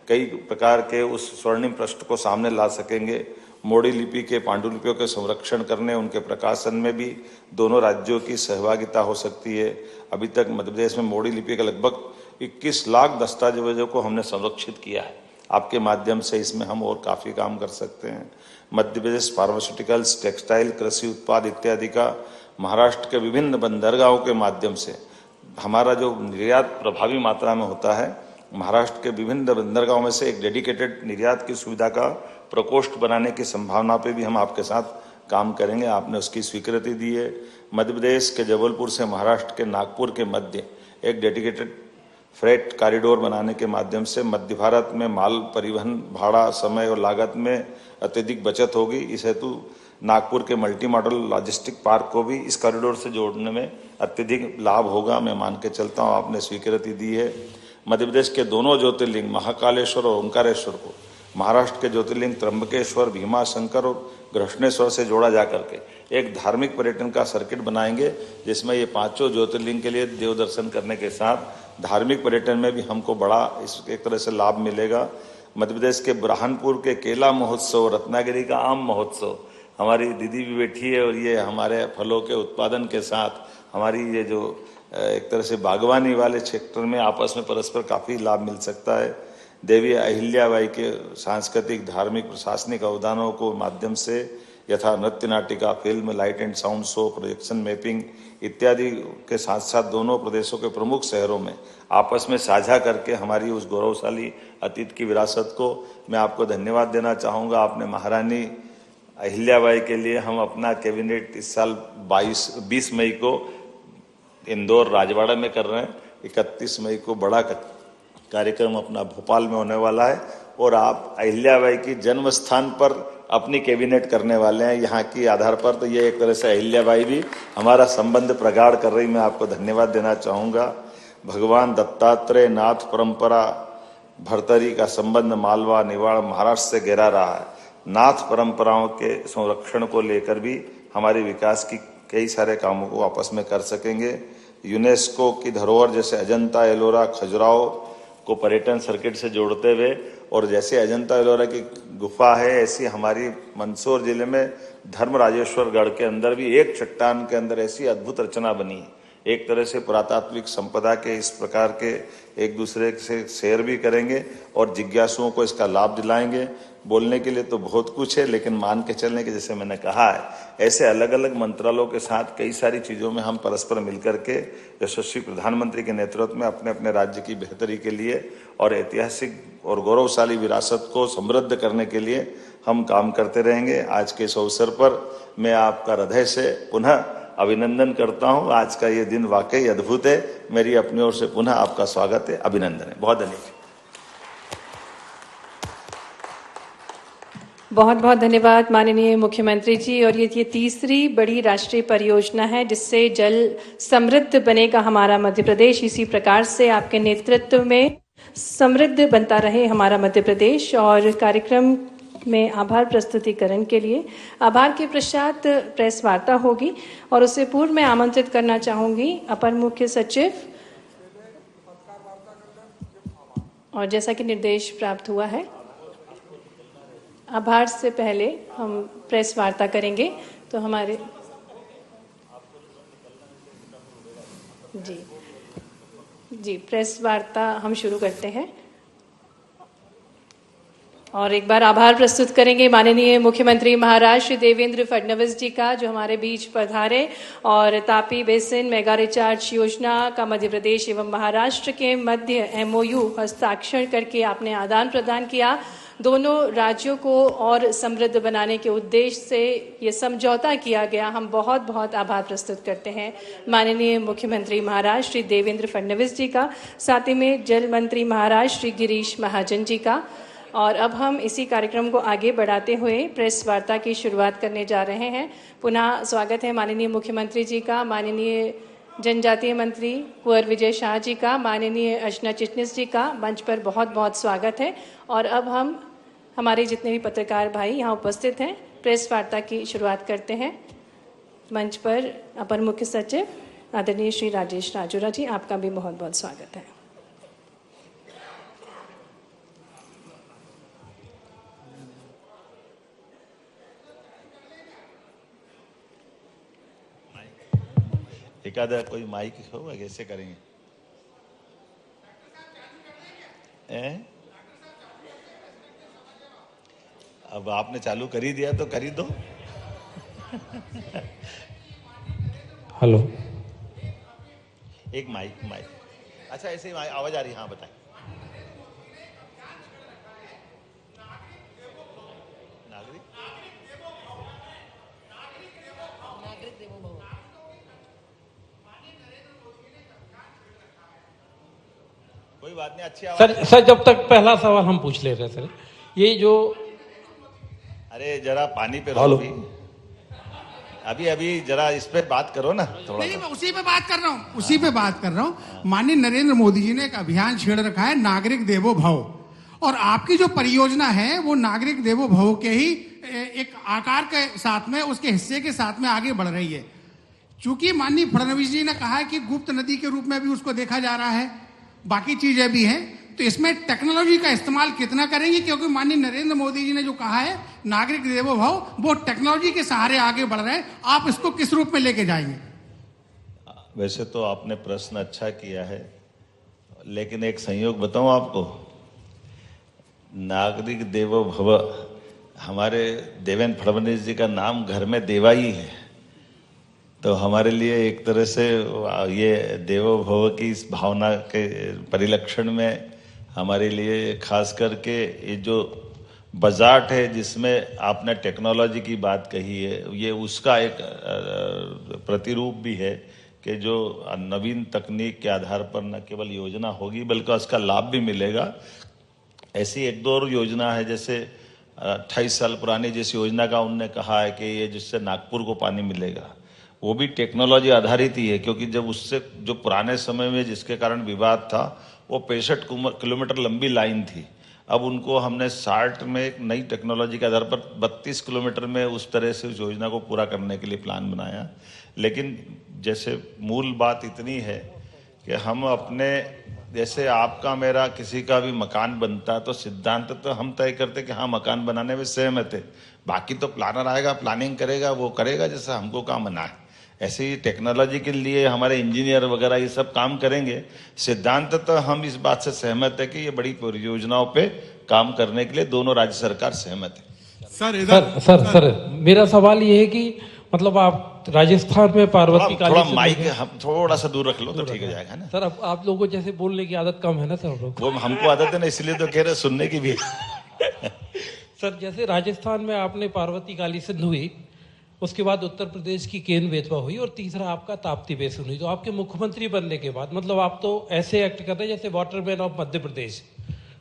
कई प्रकार के उस स्वर्णिम पृष्ठ को सामने ला सकेंगे। मोड़ी लिपि के पांडुलिपियों के संरक्षण करने, उनके प्रकाशन में भी दोनों राज्यों की सहभागिता हो सकती है। अभी तक मध्य प्रदेश में मोड़ी लिपि के लगभग 21 लाख दस्तावेजों को हमने संरक्षित किया है। आपके माध्यम से इसमें हम और काफ़ी काम कर सकते हैं। मध्य प्रदेश फार्मास्यूटिकल्स, टेक्सटाइल, कृषि उत्पाद इत्यादि का महाराष्ट्र के विभिन्न बंदरगाहों के माध्यम से हमारा जो निर्यात प्रभावी मात्रा में होता है, महाराष्ट्र के विभिन्न बंदरगाहों में से एक डेडिकेटेड निर्यात की सुविधा का प्रकोष्ठ बनाने की संभावना पे भी हम आपके साथ काम करेंगे। आपने उसकी स्वीकृति दी है। मध्य प्रदेश के जबलपुर से महाराष्ट्र के नागपुर के मध्य एक डेडिकेटेड फ्रेट कॉरिडोर बनाने के माध्यम से मध्य भारत में माल परिवहन, भाड़ा, समय और लागत में अत्यधिक बचत होगी। इस हेतु नागपुर के मल्टी मॉडल लॉजिस्टिक पार्क को भी इस कॉरिडोर से जोड़ने में अत्यधिक लाभ होगा, मैं मान के चलता हूँ। आपने स्वीकृति दी है। मध्य प्रदेश के दोनों ज्योतिर्लिंग महाकालेश्वर और ओंकारेश्वर को महाराष्ट्र के ज्योतिर्लिंग त्र्यंबकेश्वर, भीमाशंकर और घृष्णेश्वर से जोड़ा जा करके एक धार्मिक पर्यटन का सर्किट बनाएंगे, जिसमें ये पांचों ज्योतिर्लिंग के लिए देव दर्शन करने के साथ धार्मिक पर्यटन में भी हमको बड़ा इस एक तरह से लाभ मिलेगा। मध्य प्रदेश के बुरहानपुर के केला महोत्सव, रत्नागिरी का आम महोत्सव, हमारी दीदी भी बैठी है, और ये हमारे फलों के उत्पादन के साथ हमारी ये जो एक तरह से बागवानी वाले क्षेत्र में आपस में परस्पर काफ़ी लाभ मिल सकता है। देवी अहिल्याबाई के सांस्कृतिक, धार्मिक, प्रशासनिक अवदानों को माध्यम से यथा नृत्य नाटिका, film, light and sound show, projection mapping इत्यादि के साथ साथ दोनों प्रदेशों के प्रमुख शहरों में आपस में साझा करके हमारी उस गौरवशाली अतीत की विरासत को मैं आपको धन्यवाद देना चाहूँगा। आपने महारानी अहिल्याबाई के लिए हम अपना कैबिनेट इस साल 20 मई को इंदौर राजवाड़ा में कर रहे हैं। 31 मई को बड़ा कार्यक्रम अपना भोपाल में होने वाला है और आप अहिल्याबाई की जन्म स्थान पर अपनी कैबिनेट करने वाले हैं यहाँ की आधार पर। तो ये एक तरह से अहिल्याबाई भी हमारा संबंध प्रगाढ़ कर रही। मैं आपको धन्यवाद देना चाहूँगा। भगवान दत्तात्रेय नाथ परंपरा भरतरी का संबंध मालवा, निवाड़, महाराष्ट्र से गहरा रहा है। नाथ परंपराओं के संरक्षण को लेकर भी हमारे विकास की कई सारे कामों को आपस में कर सकेंगे। यूनेस्को की धरोहर जैसे अजंता, एलोरा, खजुराहो को पर्यटन सर्किट से जोड़ते हुए, और जैसे अजंता एलोरा की गुफा है ऐसी हमारी मंदसौर जिले में धर्मराजेश्वर गढ़ के अंदर भी एक चट्टान के अंदर ऐसी अद्भुत रचना बनी है। एक तरह से पुरातात्विक संपदा के इस प्रकार के एक दूसरे से शेयर भी करेंगे और जिज्ञासुओं को इसका लाभ दिलाएंगे। बोलने के लिए तो बहुत कुछ है, लेकिन मान के चलने के, जैसे मैंने कहा है, ऐसे अलग अलग मंत्रालयों के साथ कई सारी चीज़ों में हम परस्पर मिलकर के यशस्वी प्रधानमंत्री के नेतृत्व में अपने अपने राज्य की बेहतरी के लिए और ऐतिहासिक और गौरवशाली विरासत को समृद्ध करने के लिए हम काम करते रहेंगे। आज के इस अवसर पर मैं आपका हृदय से पुनः अभिनंदन करता हूं। आज का ये दिन वाकई अद्भुत है। मेरी अपनी ओर से पुनः आपका स्वागत है, अभिनंदन है। बहुत धन्यवाद। बहुत बहुत धन्यवाद माननीय मुख्यमंत्री जी। और ये तीसरी बड़ी राष्ट्रीय परियोजना है जिससे जल समृद्ध बनेगा हमारा मध्य प्रदेश। इसी प्रकार से आपके नेतृत्व में समृद्ध बनता रहे हमारा मध्य प्रदेश। और कार्यक्रम में आभार प्रस्तुतिकरण के लिए आभार के पश्चात प्रेस वार्ता होगी और उससे पूर्व मैं आमंत्रित करना चाहूंगी अपर मुख्य सचिव, और जैसा कि निर्देश प्राप्त हुआ है आभार से पहले हम प्रेस वार्ता करेंगे। तो हमारे जी प्रेस वार्ता हम शुरू करते हैं और एक बार आभार प्रस्तुत करेंगे माननीय मुख्यमंत्री महाराष्ट्र श्री देवेंद्र फडणवीस जी का, जो हमारे बीच पधारे और तापी बेसिन मेगा रिचार्ज योजना का मध्य प्रदेश एवं महाराष्ट्र के मध्य MOU हस्ताक्षर करके आपने आदान प्रदान किया। दोनों राज्यों को और समृद्ध बनाने के उद्देश्य से ये समझौता किया गया। हम बहुत बहुत आभार प्रस्तुत करते हैं माननीय मुख्यमंत्री महाराष्ट्र श्री देवेंद्र फडणवीस जी का, साथ ही में जल मंत्री महाराष्ट्र श्री गिरीश महाजन जी का। और अब हम इसी कार्यक्रम को आगे बढ़ाते हुए प्रेस वार्ता की शुरुआत करने जा रहे हैं। पुनः स्वागत है माननीय मुख्यमंत्री जी का, माननीय जनजातीय मंत्री कुंवर विजय शाह जी का, माननीय अर्चना चिटनिस जी का मंच पर बहुत बहुत स्वागत है। और अब हम हमारे जितने भी पत्रकार भाई यहाँ उपस्थित हैं प्रेस वार्ता की शुरुआत करते हैं। मंच पर अपर मुख्य सचिव आदरणीय श्री राजेश राजोरा जी, आपका भी बहुत बहुत स्वागत है। एकादा कोई माइक होगा, कैसे करेंगे? अब आपने चालू कर ही दिया तो कर ही दो। हेलो, एक माइक। अच्छा, ऐसे ही आवाज आ रही है? हाँ बताएं। नागरिक देवो भव। कोई बात नहीं, अच्छी आवाज। सर जब तक पहला सवाल हम पूछ ले रहे सर, ये जो, अरे जरा पानी पे रहो अभी जरा इस पे बात करो ना थोड़ा। नहीं, मैं उसी पे बात कर रहा हूँ। माननीय नरेंद्र मोदी जी ने एक अभियान छेड़ रखा है, नागरिक देवो भव, और आपकी जो परियोजना है वो नागरिक देवो भव के ही एक आकार के साथ में, उसके हिस्से के साथ में आगे बढ़ रही है। चूंकि माननीय फडणवीस जी ने कहा है कि गुप्त नदी के रूप में भी उसको देखा जा रहा है, बाकी चीजें भी हैं, तो इसमें टेक्नोलॉजी का इस्तेमाल कितना करेंगे? क्योंकि माननीय नरेंद्र मोदी जी ने जो कहा है नागरिक देवो भव, वो टेक्नोलॉजी के सहारे आगे बढ़ रहे हैं। आप इसको किस रूप में लेके जाएंगे? वैसे तो आपने प्रश्न अच्छा किया है, लेकिन एक संयोग बताऊं आपको। नागरिक देवो भव, हमारे देवेंद्र फडणवीस जी का नाम घर में देवा ही है, तो हमारे लिए एक तरह से ये देवो भव की इस भावना के परिलक्षण में हमारे लिए खास करके ये जो बजाट है जिसमें आपने टेक्नोलॉजी की बात कही है, ये उसका एक प्रतिरूप भी है कि जो नवीन तकनीक के आधार पर न केवल योजना होगी बल्कि उसका लाभ भी मिलेगा। ऐसी एक दो और योजना है, जैसे 28 साल पुरानी जिस योजना का उन्होंने कहा है कि ये जिससे नागपुर को पानी मिलेगा, वो भी टेक्नोलॉजी आधारित ही है, क्योंकि जब उससे जो पुराने समय में जिसके कारण विवाद था वो 65 किलोमीटर लंबी लाइन थी। अब उनको हमने 60 में एक नई टेक्नोलॉजी के आधार पर 32 किलोमीटर में उस तरह से उस योजना को पूरा करने के लिए प्लान बनाया। लेकिन जैसे मूल बात इतनी है कि हम अपने, जैसे आपका मेरा किसी का भी मकान बनता है तो सिद्धांत तो हम तय करते कि हाँ मकान बनाने में सहमत है, बाकी तो प्लानर आएगा, प्लानिंग करेगा, वो करेगा जैसा हमको काम बना है। ऐसे ही टेक्नोलॉजी के लिए हमारे इंजीनियर वगैरह ये सब काम करेंगे। सिद्धांत तो हम इस बात से सहमत है कि ये बड़ी परियोजनाओं पे काम करने के लिए दोनों राज्य सरकार सहमत है। सर मेरा सवाल ये है कि मतलब आप राजस्थान में पार्वती काली थोड़ा माइक हम थोड़ा सा दूर रख लो तो ठीक हो जाएगा ना। सर अब आप लोगों को जैसे बोलने की आदत कम है ना सर, लोग वो हमको आदत है ना, इसलिए तो कह रहे सुनने की भी। सर जैसे राजस्थान में आपने पार्वती काली सिंधु हुई, उसके बाद उत्तर प्रदेश की केन बेतवा हुई और तीसरा आपका ताप्ती बेसिन हुई। तो आपके मुख्यमंत्री बनने के बाद मतलब आप तो ऐसे एक्ट कर रहे हैं जैसे वाटरमैन ऑफ मध्य प्रदेश,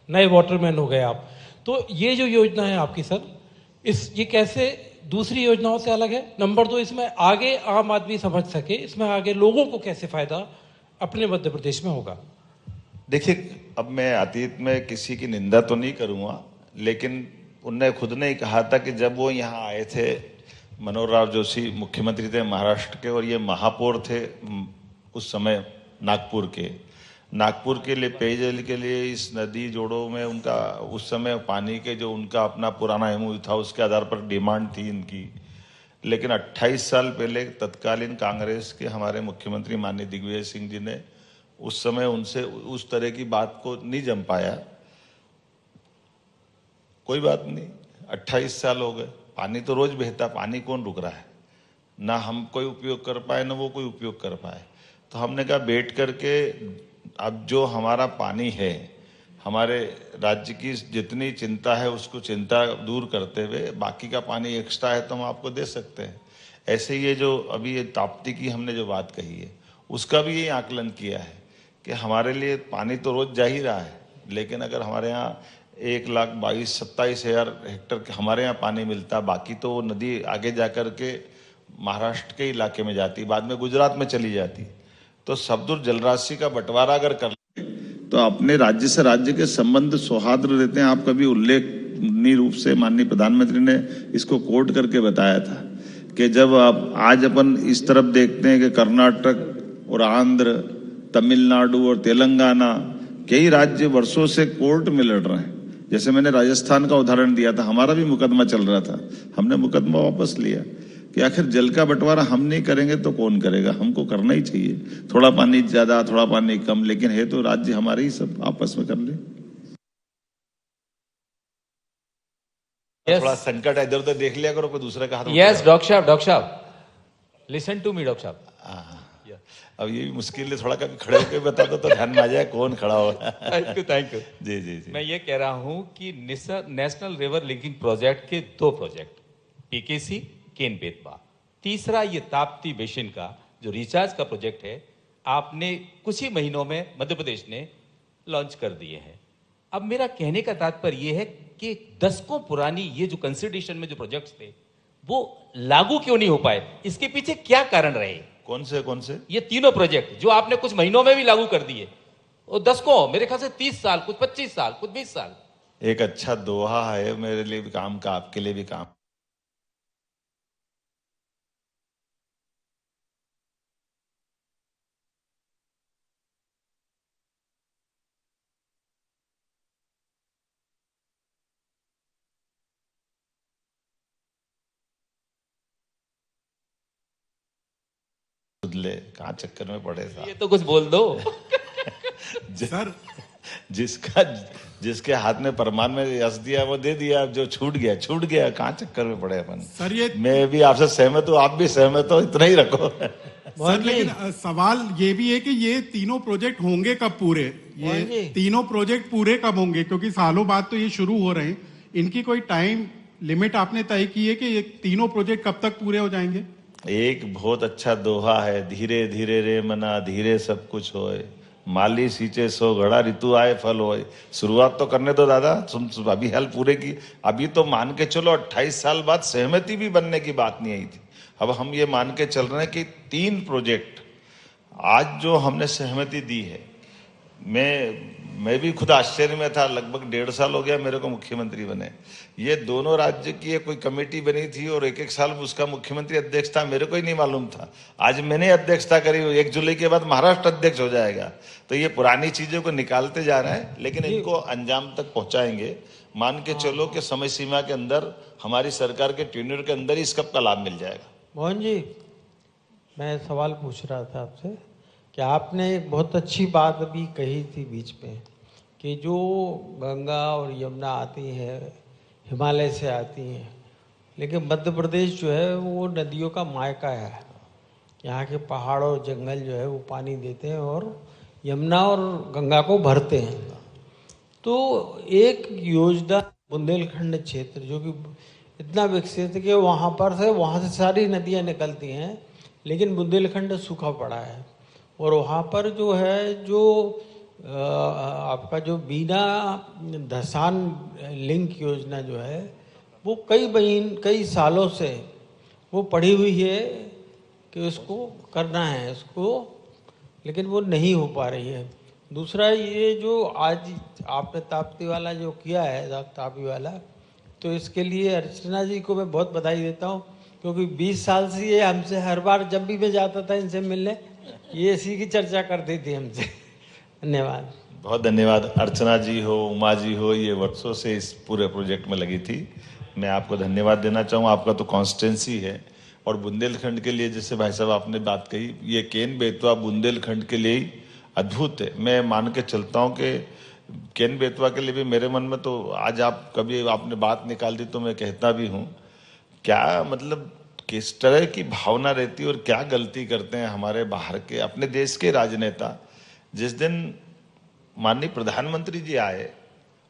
नए वाटरमैन हो गए आप। तो ये जो योजना है आपकी सर, ये कैसे दूसरी योजनाओं से अलग है? नंबर 2, इसमें आगे आम आदमी समझ सके, इसमें आगे लोगों को कैसे फायदा अपने मध्य प्रदेश में होगा? देखिए, अब मैं अतीत में किसी की निंदा तो नहीं करूंगा, लेकिन उनने खुद ने ही कहा था कि जब वो यहाँ आए थे, मनोहर जोशी मुख्यमंत्री थे महाराष्ट्र के और ये महापौर थे उस समय नागपुर के लिए पेयजल के लिए इस नदी जोड़ों में उनका उस समय पानी के जो उनका अपना पुराना एमओयू था उसके आधार पर डिमांड थी इनकी। लेकिन 28 साल पहले तत्कालीन कांग्रेस के हमारे मुख्यमंत्री माननीय दिग्विजय सिंह जी ने उस समय उनसे उस तरह की बात को नहीं जम पाया। कोई बात नहीं, 28 साल हो गए, पानी तो रोज बहता, पानी कौन रुक रहा है? ना हम कोई उपयोग कर पाए ना वो कोई उपयोग कर पाए। तो हमने कहा बैठ करके अब जो हमारा पानी है, हमारे राज्य की जितनी चिंता है उसको चिंता दूर करते हुए बाकी का पानी एक्स्ट्रा है तो हम आपको दे सकते हैं। ऐसे ये जो अभी ये ताप्ती की हमने जो बात कही है उसका भी ये आकलन किया है कि हमारे लिए पानी तो रोज जा ही रहा है, लेकिन अगर हमारे यहाँ 1,22,27,000 हेक्टर हमारे यहाँ पानी मिलता, बाकी तो वो नदी आगे जा कर के महाराष्ट्र के इलाके में जाती, बाद में गुजरात में चली जाती। तो सबदूर जलराशि का बंटवारा अगर कर तो अपने राज्य से राज्य के संबंध सौहार्द रहते हैं। आप कभी उल्लेखनीय रूप से माननीय प्रधानमंत्री ने इसको कोट करके बताया था कि जब आप आज अपन इस तरफ देखते हैं कि कर्नाटक और आंध्र, तमिलनाडु और तेलंगाना कई राज्य वर्षों से कोर्ट में लड़ रहे हैं। जैसे मैंने राजस्थान का उदाहरण दिया था, हमारा भी मुकदमा चल रहा था, हमने मुकदमा वापस लिया कि आखिर जल का बंटवारा हम नहीं करेंगे तो कौन करेगा, हमको करना ही चाहिए। थोड़ा पानी ज्यादा थोड़ा पानी कम, लेकिन है तो राज्य हमारे ही, सब आपस में कर ले। थोड़ा संकट है, इधर उधर देख लिया करो, कोई दूसरे का हाथ। यस डॉक्टर साहब, लिसन टू मी डॉक्टर साहब। अब ये भी मुश्किल है, थोड़ा कभी खड़े होकर बता दो तो ध्यान में आ जाए कौन खड़ा हो। Thank you. जी। मैं ये कह रहा हूं कि नेशनल रिवर लिंकिंग प्रोजेक्ट के 2 प्रोजेक्ट, पीकेसी केन बेतवा, तीसरा ये ताप्ती बेसिन का जो रिचार्ज का प्रोजेक्ट है, आपने कुछ ही महीनों में मध्य प्रदेश ने लॉन्च कर दिए हैं। अब मेरा कहने का तात्पर्य ये है कि दशकों पुरानी ये जो कंसिडरेशन में जो प्रोजेक्ट्स थे वो लागू क्यों नहीं हो पाए? इसके पीछे क्या कारण रहे? कौन से? ये तीनों प्रोजेक्ट जो आपने कुछ महीनों में भी लागू कर दिए, और दशकों, मेरे ख्याल से 30 साल, कुछ 25 साल, कुछ 20 साल। एक अच्छा दोहा है, मेरे लिए भी काम का, आपके लिए भी काम। कहाँ चक्कर में पड़े साहब, ये तो कुछ बोल दो। सर जिसके हाथ में परमान में यश दिया वो दे दिया, जो छूट गया, कहाँ चक्कर में पड़े अपन। सर ये मैं भी आपसे सहमत हूँ, आप भी सहमत हो, इतना ही रखो। सर लेकिन सवाल ये भी है कि ये तीनों प्रोजेक्ट होंगे कब पूरे? ये तीनों प्रोजेक्ट पूरे कब होंगे? क्योंकि सालों बाद तो ये शुरू हो रहे हैं, इनकी कोई टाइम लिमिट आपने तय की है कि ये तीनों प्रोजेक्ट कब तक पूरे हो जाएंगे? एक बहुत अच्छा दोहा है, धीरे धीरे रे मना धीरे सब कुछ होए, माली सींचे सो घड़ा ऋतु आए फल होए। शुरुआत तो करने दो दादा, तुम अभी हाल पूरे की। अभी तो मान के चलो 28 साल बाद सहमति भी बनने की बात नहीं आई थी। अब हम ये मान के चल रहे हैं कि 3 प्रोजेक्ट आज जो हमने सहमति दी है, मैं भी खुद आश्चर्य में था। लगभग 1.5 साल हो गया मेरे को मुख्यमंत्री बने। ये दोनों राज्य की कोई कमेटी बनी थी और 1-1 साल उसका मुख्यमंत्री अध्यक्ष था, मेरे को ही नहीं मालूम था। आज मैंने अध्यक्षता करी, 1 जुलाई के बाद महाराष्ट्र अध्यक्ष हो जाएगा। तो ये पुरानी चीजों को निकालते जा रहे हैं, लेकिन इनको अंजाम तक पहुंचाएंगे। मान के चलो कि समय सीमा के अंदर, हमारी सरकार के टेन्योर के अंदर ही इसका लाभ मिल जाएगा। मोहन जी, मैं सवाल पूछ रहा था आपसे कि आपने एक बहुत अच्छी बात अभी कही थी बीच में कि जो गंगा और यमुना आती है हिमालय से आती हैं, लेकिन मध्य प्रदेश जो है वो नदियों का मायका है। यहाँ के पहाड़ और जंगल जो है वो पानी देते हैं और यमुना और गंगा को भरते हैं। तो एक योजना बुंदेलखंड क्षेत्र जो कि इतना विकसित है कि वहाँ से सारी नदियाँ निकलती हैं, लेकिन बुंदेलखंड सूखा पड़ा है। और वहाँ पर जो है जो आपका जो बीना धसान लिंक योजना जो है वो कई सालों से वो पड़ी हुई है कि उसको करना है इसको, लेकिन वो नहीं हो पा रही है। दूसरा ये जो आज आपने ताप्ती वाला जो किया है तापी वाला, तो इसके लिए अर्चना जी को मैं बहुत बधाई देता हूँ, क्योंकि 20 साल से ये हमसे हर बार जब भी मैं जाता था इनसे मिलने ये इसी की चर्चा करती थी हमसे। धन्यवाद। बहुत धन्यवाद। अर्चना जी हो, उमा जी हो, ये वर्षों से इस पूरे प्रोजेक्ट में लगी थी। मैं आपको धन्यवाद देना चाहूँ। आपका तो कॉन्स्टेंसी है। और बुंदेलखंड के लिए जैसे भाई साहब आपने बात कही, ये केन बेतवा बुंदेलखंड के लिए ही अद्भुत है। मैं मान के चलता हूँ कि केन बेतवा के लिए भी मेरे मन में तो आज आप कभी आपने बात निकाल दी तो मैं कहता भी हूँ, क्या मतलब किस तरह की भावना रहती है और क्या गलती करते हैं हमारे बाहर के अपने देश के राजनेता। जिस दिन माननीय प्रधानमंत्री जी आए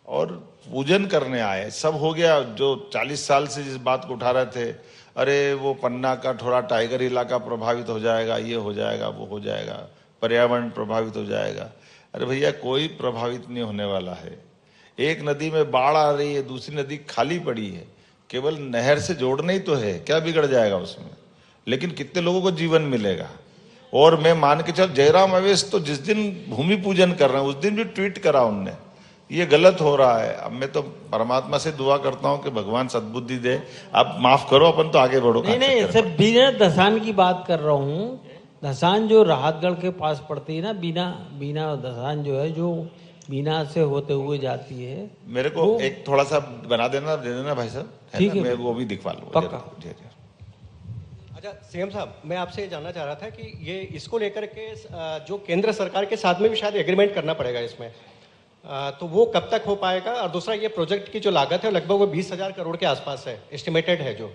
और पूजन करने आए, सब हो गया। जो 40 साल से जिस बात को उठा रहे थे, अरे वो पन्ना का थोड़ा टाइगर इलाका प्रभावित हो जाएगा, ये हो जाएगा, वो हो जाएगा, पर्यावरण प्रभावित हो जाएगा। अरे भैया, कोई प्रभावित नहीं होने वाला है। एक नदी में बाढ़ आ रही है, दूसरी नदी खाली पड़ी है, केवल नहर से जोड़ना ही तो है, क्या बिगड़ जाएगा उसमें? लेकिन कितने लोगों को जीवन मिलेगा। और मैं मान के चल, जयराम अवेश तो जिस दिन भूमि पूजन कर रहे हैं उस दिन भी ट्वीट करा उनने, ये गलत हो रहा है। अब मैं तो परमात्मा से दुआ करता हूँ कि भगवान सद्बुद्धि दे। आप माफ करो, अपन तो आगे बढ़ो। नहीं, सर बीना धसान की बात कर रहा हूँ। धसान जो राहतगढ़ के पास पड़ती है ना, बीना धसान जो है, जो बीना से होते हुए जाती है। मेरे को एक थोड़ा सा बना देना, दे देना भाई साहब, ठीक है, मैं वो भी दिखवा लूँ। अच्छा सीएम साहब, मैं आपसे ये जानना चाह रहा था कि ये इसको लेकर के जो केंद्र सरकार के साथ में भी शायद एग्रीमेंट करना पड़ेगा इसमें, तो वो कब तक हो पाएगा? और दूसरा, ये प्रोजेक्ट की जो लागत है लगभग वो 20,000 करोड़ के आसपास है, एस्टिमेटेड है जो,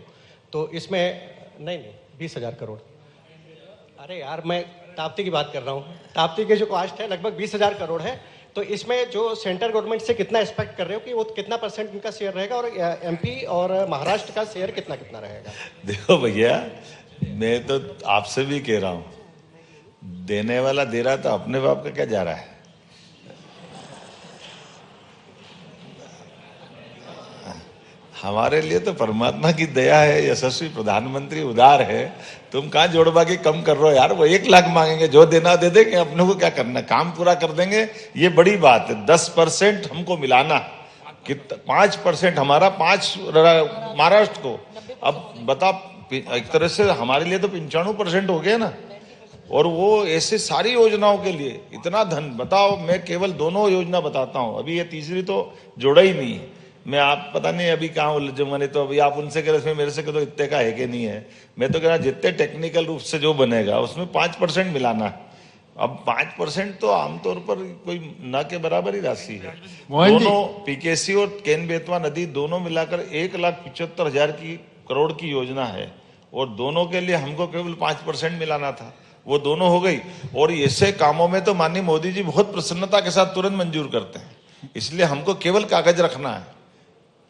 तो इसमें नहीं 20,000 करोड़। अरे यार, मैं ताप्ती की बात कर रहा हूँ। ताप्ती के जो कॉस्ट है लगभग 20,000 करोड़ है। तो इसमें जो सेंट्रल गवर्नमेंट से कितना एक्सपेक्ट कर रहे हो कि वो कितना % इनका शेयर रहेगा, और एमपी और महाराष्ट्र का शेयर कितना रहेगा? देखो भैया, मैं तो आपसे भी कह रहा हूं, देने वाला दे रहा, तो अपने बाप का क्या जा रहा है? हमारे लिए तो परमात्मा की दया है, यशस्वी प्रधानमंत्री उदार है। तुम कहाँ जोड़बा के कम कर रहे हो यार? वो 1 लाख मांगेंगे, जो देना दे देंगे, अपने को क्या करना, काम पूरा कर देंगे। ये बड़ी बात है। 10% हमको मिलाना, 5% हमारा, 5 महाराष्ट्र को। अब बता, एक तरह से हमारे लिए तो 95% हो गया ना। और वो ऐसे सारी योजनाओं के लिए इतना धन, बताओ। मैं केवल 2 योजना बताता हूँ, अभी ये तीसरी तो जोड़ा ही नहीं है। मैं आप पता नहीं अभी कहाँ उलझे मैंने, तो अभी आप उनसे कह रहे इसमें मेरे से कह दो इतने का है कि नहीं है। मैं तो कह रहा जितने टेक्निकल रूप से जो बनेगा उसमें 5% मिलाना है। अब 5% तो आमतौर पर कोई न के बराबर ही राशि है। दोनों पीकेसी और केन बेतवा नदी दोनों मिलाकर 1,75,000 करोड़ की योजना है, और दोनों के लिए हमको केवल 5% मिलाना था। वो दोनों हो गई। और ऐसे कामों में तो माननीय मोदी जी बहुत प्रसन्नता के साथ तुरंत मंजूर करते हैं, इसलिए हमको केवल कागज रखना है।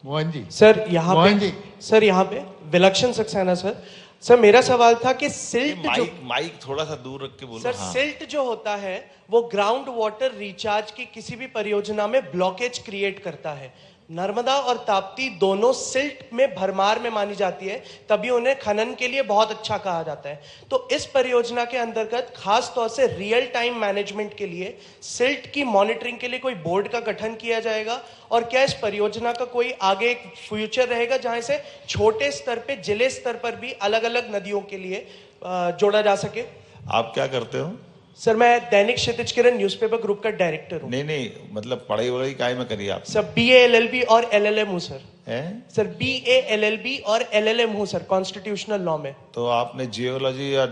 मोहन जी सर, यहाँ पे विलक्षण सक्सेना सर, सर मेरा सवाल था कि सिल्ट जो माइक थोड़ा सा दूर रख के बोलो। सर सिल्ट जो होता है वो ग्राउंड वाटर रिचार्ज की किसी भी परियोजना में ब्लॉकेज क्रिएट करता है। नर्मदा और ताप्ती दोनों सिल्ट में भरमार में मानी जाती है, तभी उन्हें खनन के लिए बहुत अच्छा कहा जाता है। तो इस परियोजना के अंतर्गत खास तौर से रियल टाइम मैनेजमेंट के लिए सिल्ट की मॉनिटरिंग के लिए कोई बोर्ड का गठन किया जाएगा, और क्या इस परियोजना का कोई आगे एक फ्यूचर रहेगा जहां से छोटे स्तर पे जिले स्तर पर भी अलग अलग नदियों के लिए जोड़ा जा सके? आप क्या करते हो? सर मैं दैनिक क्षितिज किरण न्यूज़पेपर ग्रुप का डायरेक्टर हूँ। नहीं मतलब पढ़ाई वढ़ाई काय में करी आप? सर BA LLB और LLM हूँ सर। हैं? सर BA LLB और LLM हूँ सर कॉन्स्टिट्यूशनल लॉ में। तो आपने जियोलॉजी या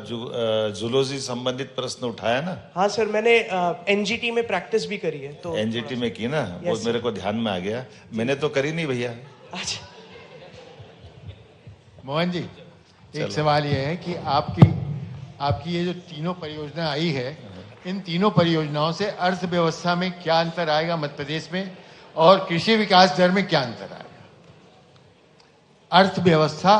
जूलॉजी संबंधित प्रश्न उठाया ना? हाँ सर मैंने NGT में प्रैक्टिस भी करी है। तो NGT में की ना, वो मेरे को ध्यान में आ गया। मैंने तो करी नहीं भैया। अच्छा मोहन जी, एक सवाल ये है कि आपकी ये जो तीनों परियोजना आई है, इन तीनों परियोजनाओं से अर्थव्यवस्था में क्या अंतर आएगा मध्य प्रदेश में, और कृषि विकास दर में क्या अंतर आएगा? अर्थव्यवस्था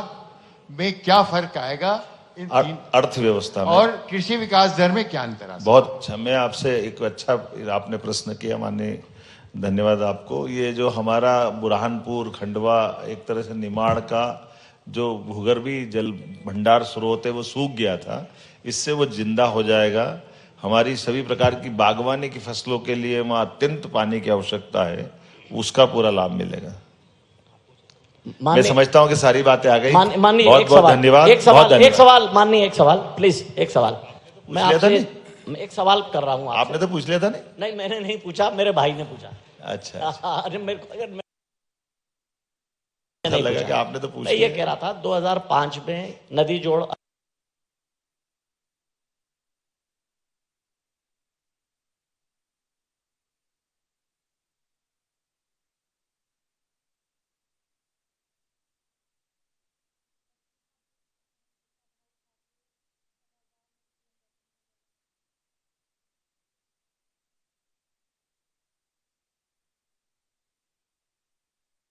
में क्या फर्क आएगा इन अर्थव्यवस्था में, और कृषि विकास दर में क्या अंतर आएगा? बहुत अच्छा, मैं आपसे एक अच्छा आपने प्रश्न किया, माननीय, धन्यवाद आपको। ये जो हमारा बुरहानपुर खंडवा एक तरह से निमाड़ का जो भूगर्भी जल भंडार स्रोत है वो सूख गया था, इससे वो जिंदा हो जाएगा। हमारी सभी प्रकार की बागवानी की फसलों के लिए वहाँ अत्यंत पानी की आवश्यकता है, उसका पूरा लाभ मिलेगा। मैं समझता हूँ कि सारी बातें आ गई। माननीय बहुत बहुत धन्यवाद। एक सवाल माननीय, एक सवाल प्लीज, एक सवाल मैं आपसे एक सवाल कर रहा हूँ। आपने तो पूछ लिया था। नहीं मैंने नहीं पूछा, मेरे भाई ने पूछा। अच्छा अरे मेरे को नहीं लगा कि आपने तो पूछ लिया। मैं ये कह रहा था 2005 में नदी जोड़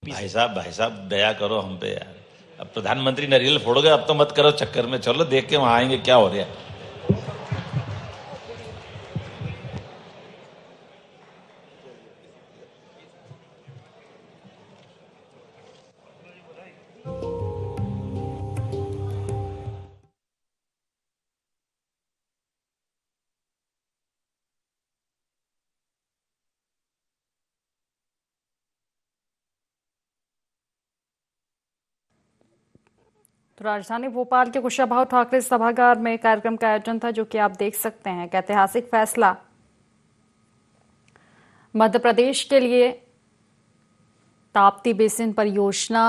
भाई साहब दया करो हम पे यार। अब प्रधानमंत्री नारियल फोड़ोगे, अब तो मत करो चक्कर में, चलो देख के वहां आएंगे क्या हो रहा है। तो राजधानी भोपाल के कुशाभाऊ ठाकरे सभागार में कार्यक्रम का आयोजन था, जो कि आप देख सकते हैं। एक ऐतिहासिक फैसला मध्य प्रदेश के लिए ताप्ती बेसिन परियोजना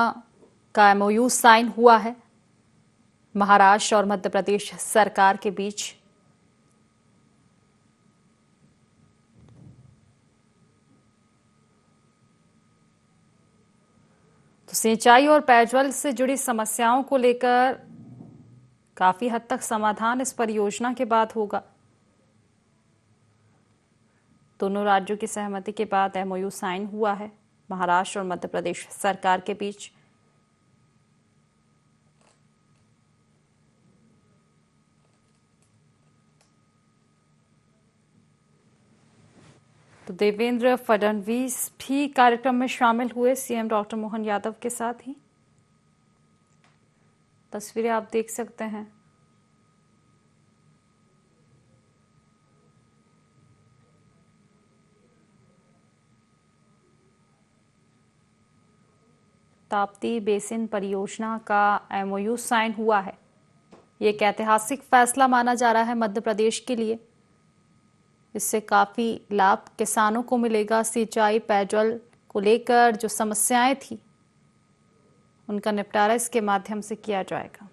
का MOU साइन हुआ है महाराष्ट्र और मध्य प्रदेश सरकार के बीच। तो सिंचाई और पेयजल से जुड़ी समस्याओं को लेकर काफी हद तक समाधान इस परियोजना के बाद होगा। दोनों राज्यों की सहमति के बाद MOU साइन हुआ है महाराष्ट्र और मध्य प्रदेश सरकार के बीच। तो देवेंद्र फडणवीस भी कार्यक्रम में शामिल हुए, CM डॉक्टर मोहन यादव के साथ ही। तस्वीरें आप देख सकते हैं। ताप्ती बेसिन परियोजना का MOU साइन हुआ है। ये एक ऐतिहासिक फैसला माना जा रहा है मध्य प्रदेश के लिए। इससे काफी लाभ किसानों को मिलेगा। सिंचाई पेयजल को लेकर जो समस्याएं थी उनका निपटारा इसके माध्यम से किया जाएगा।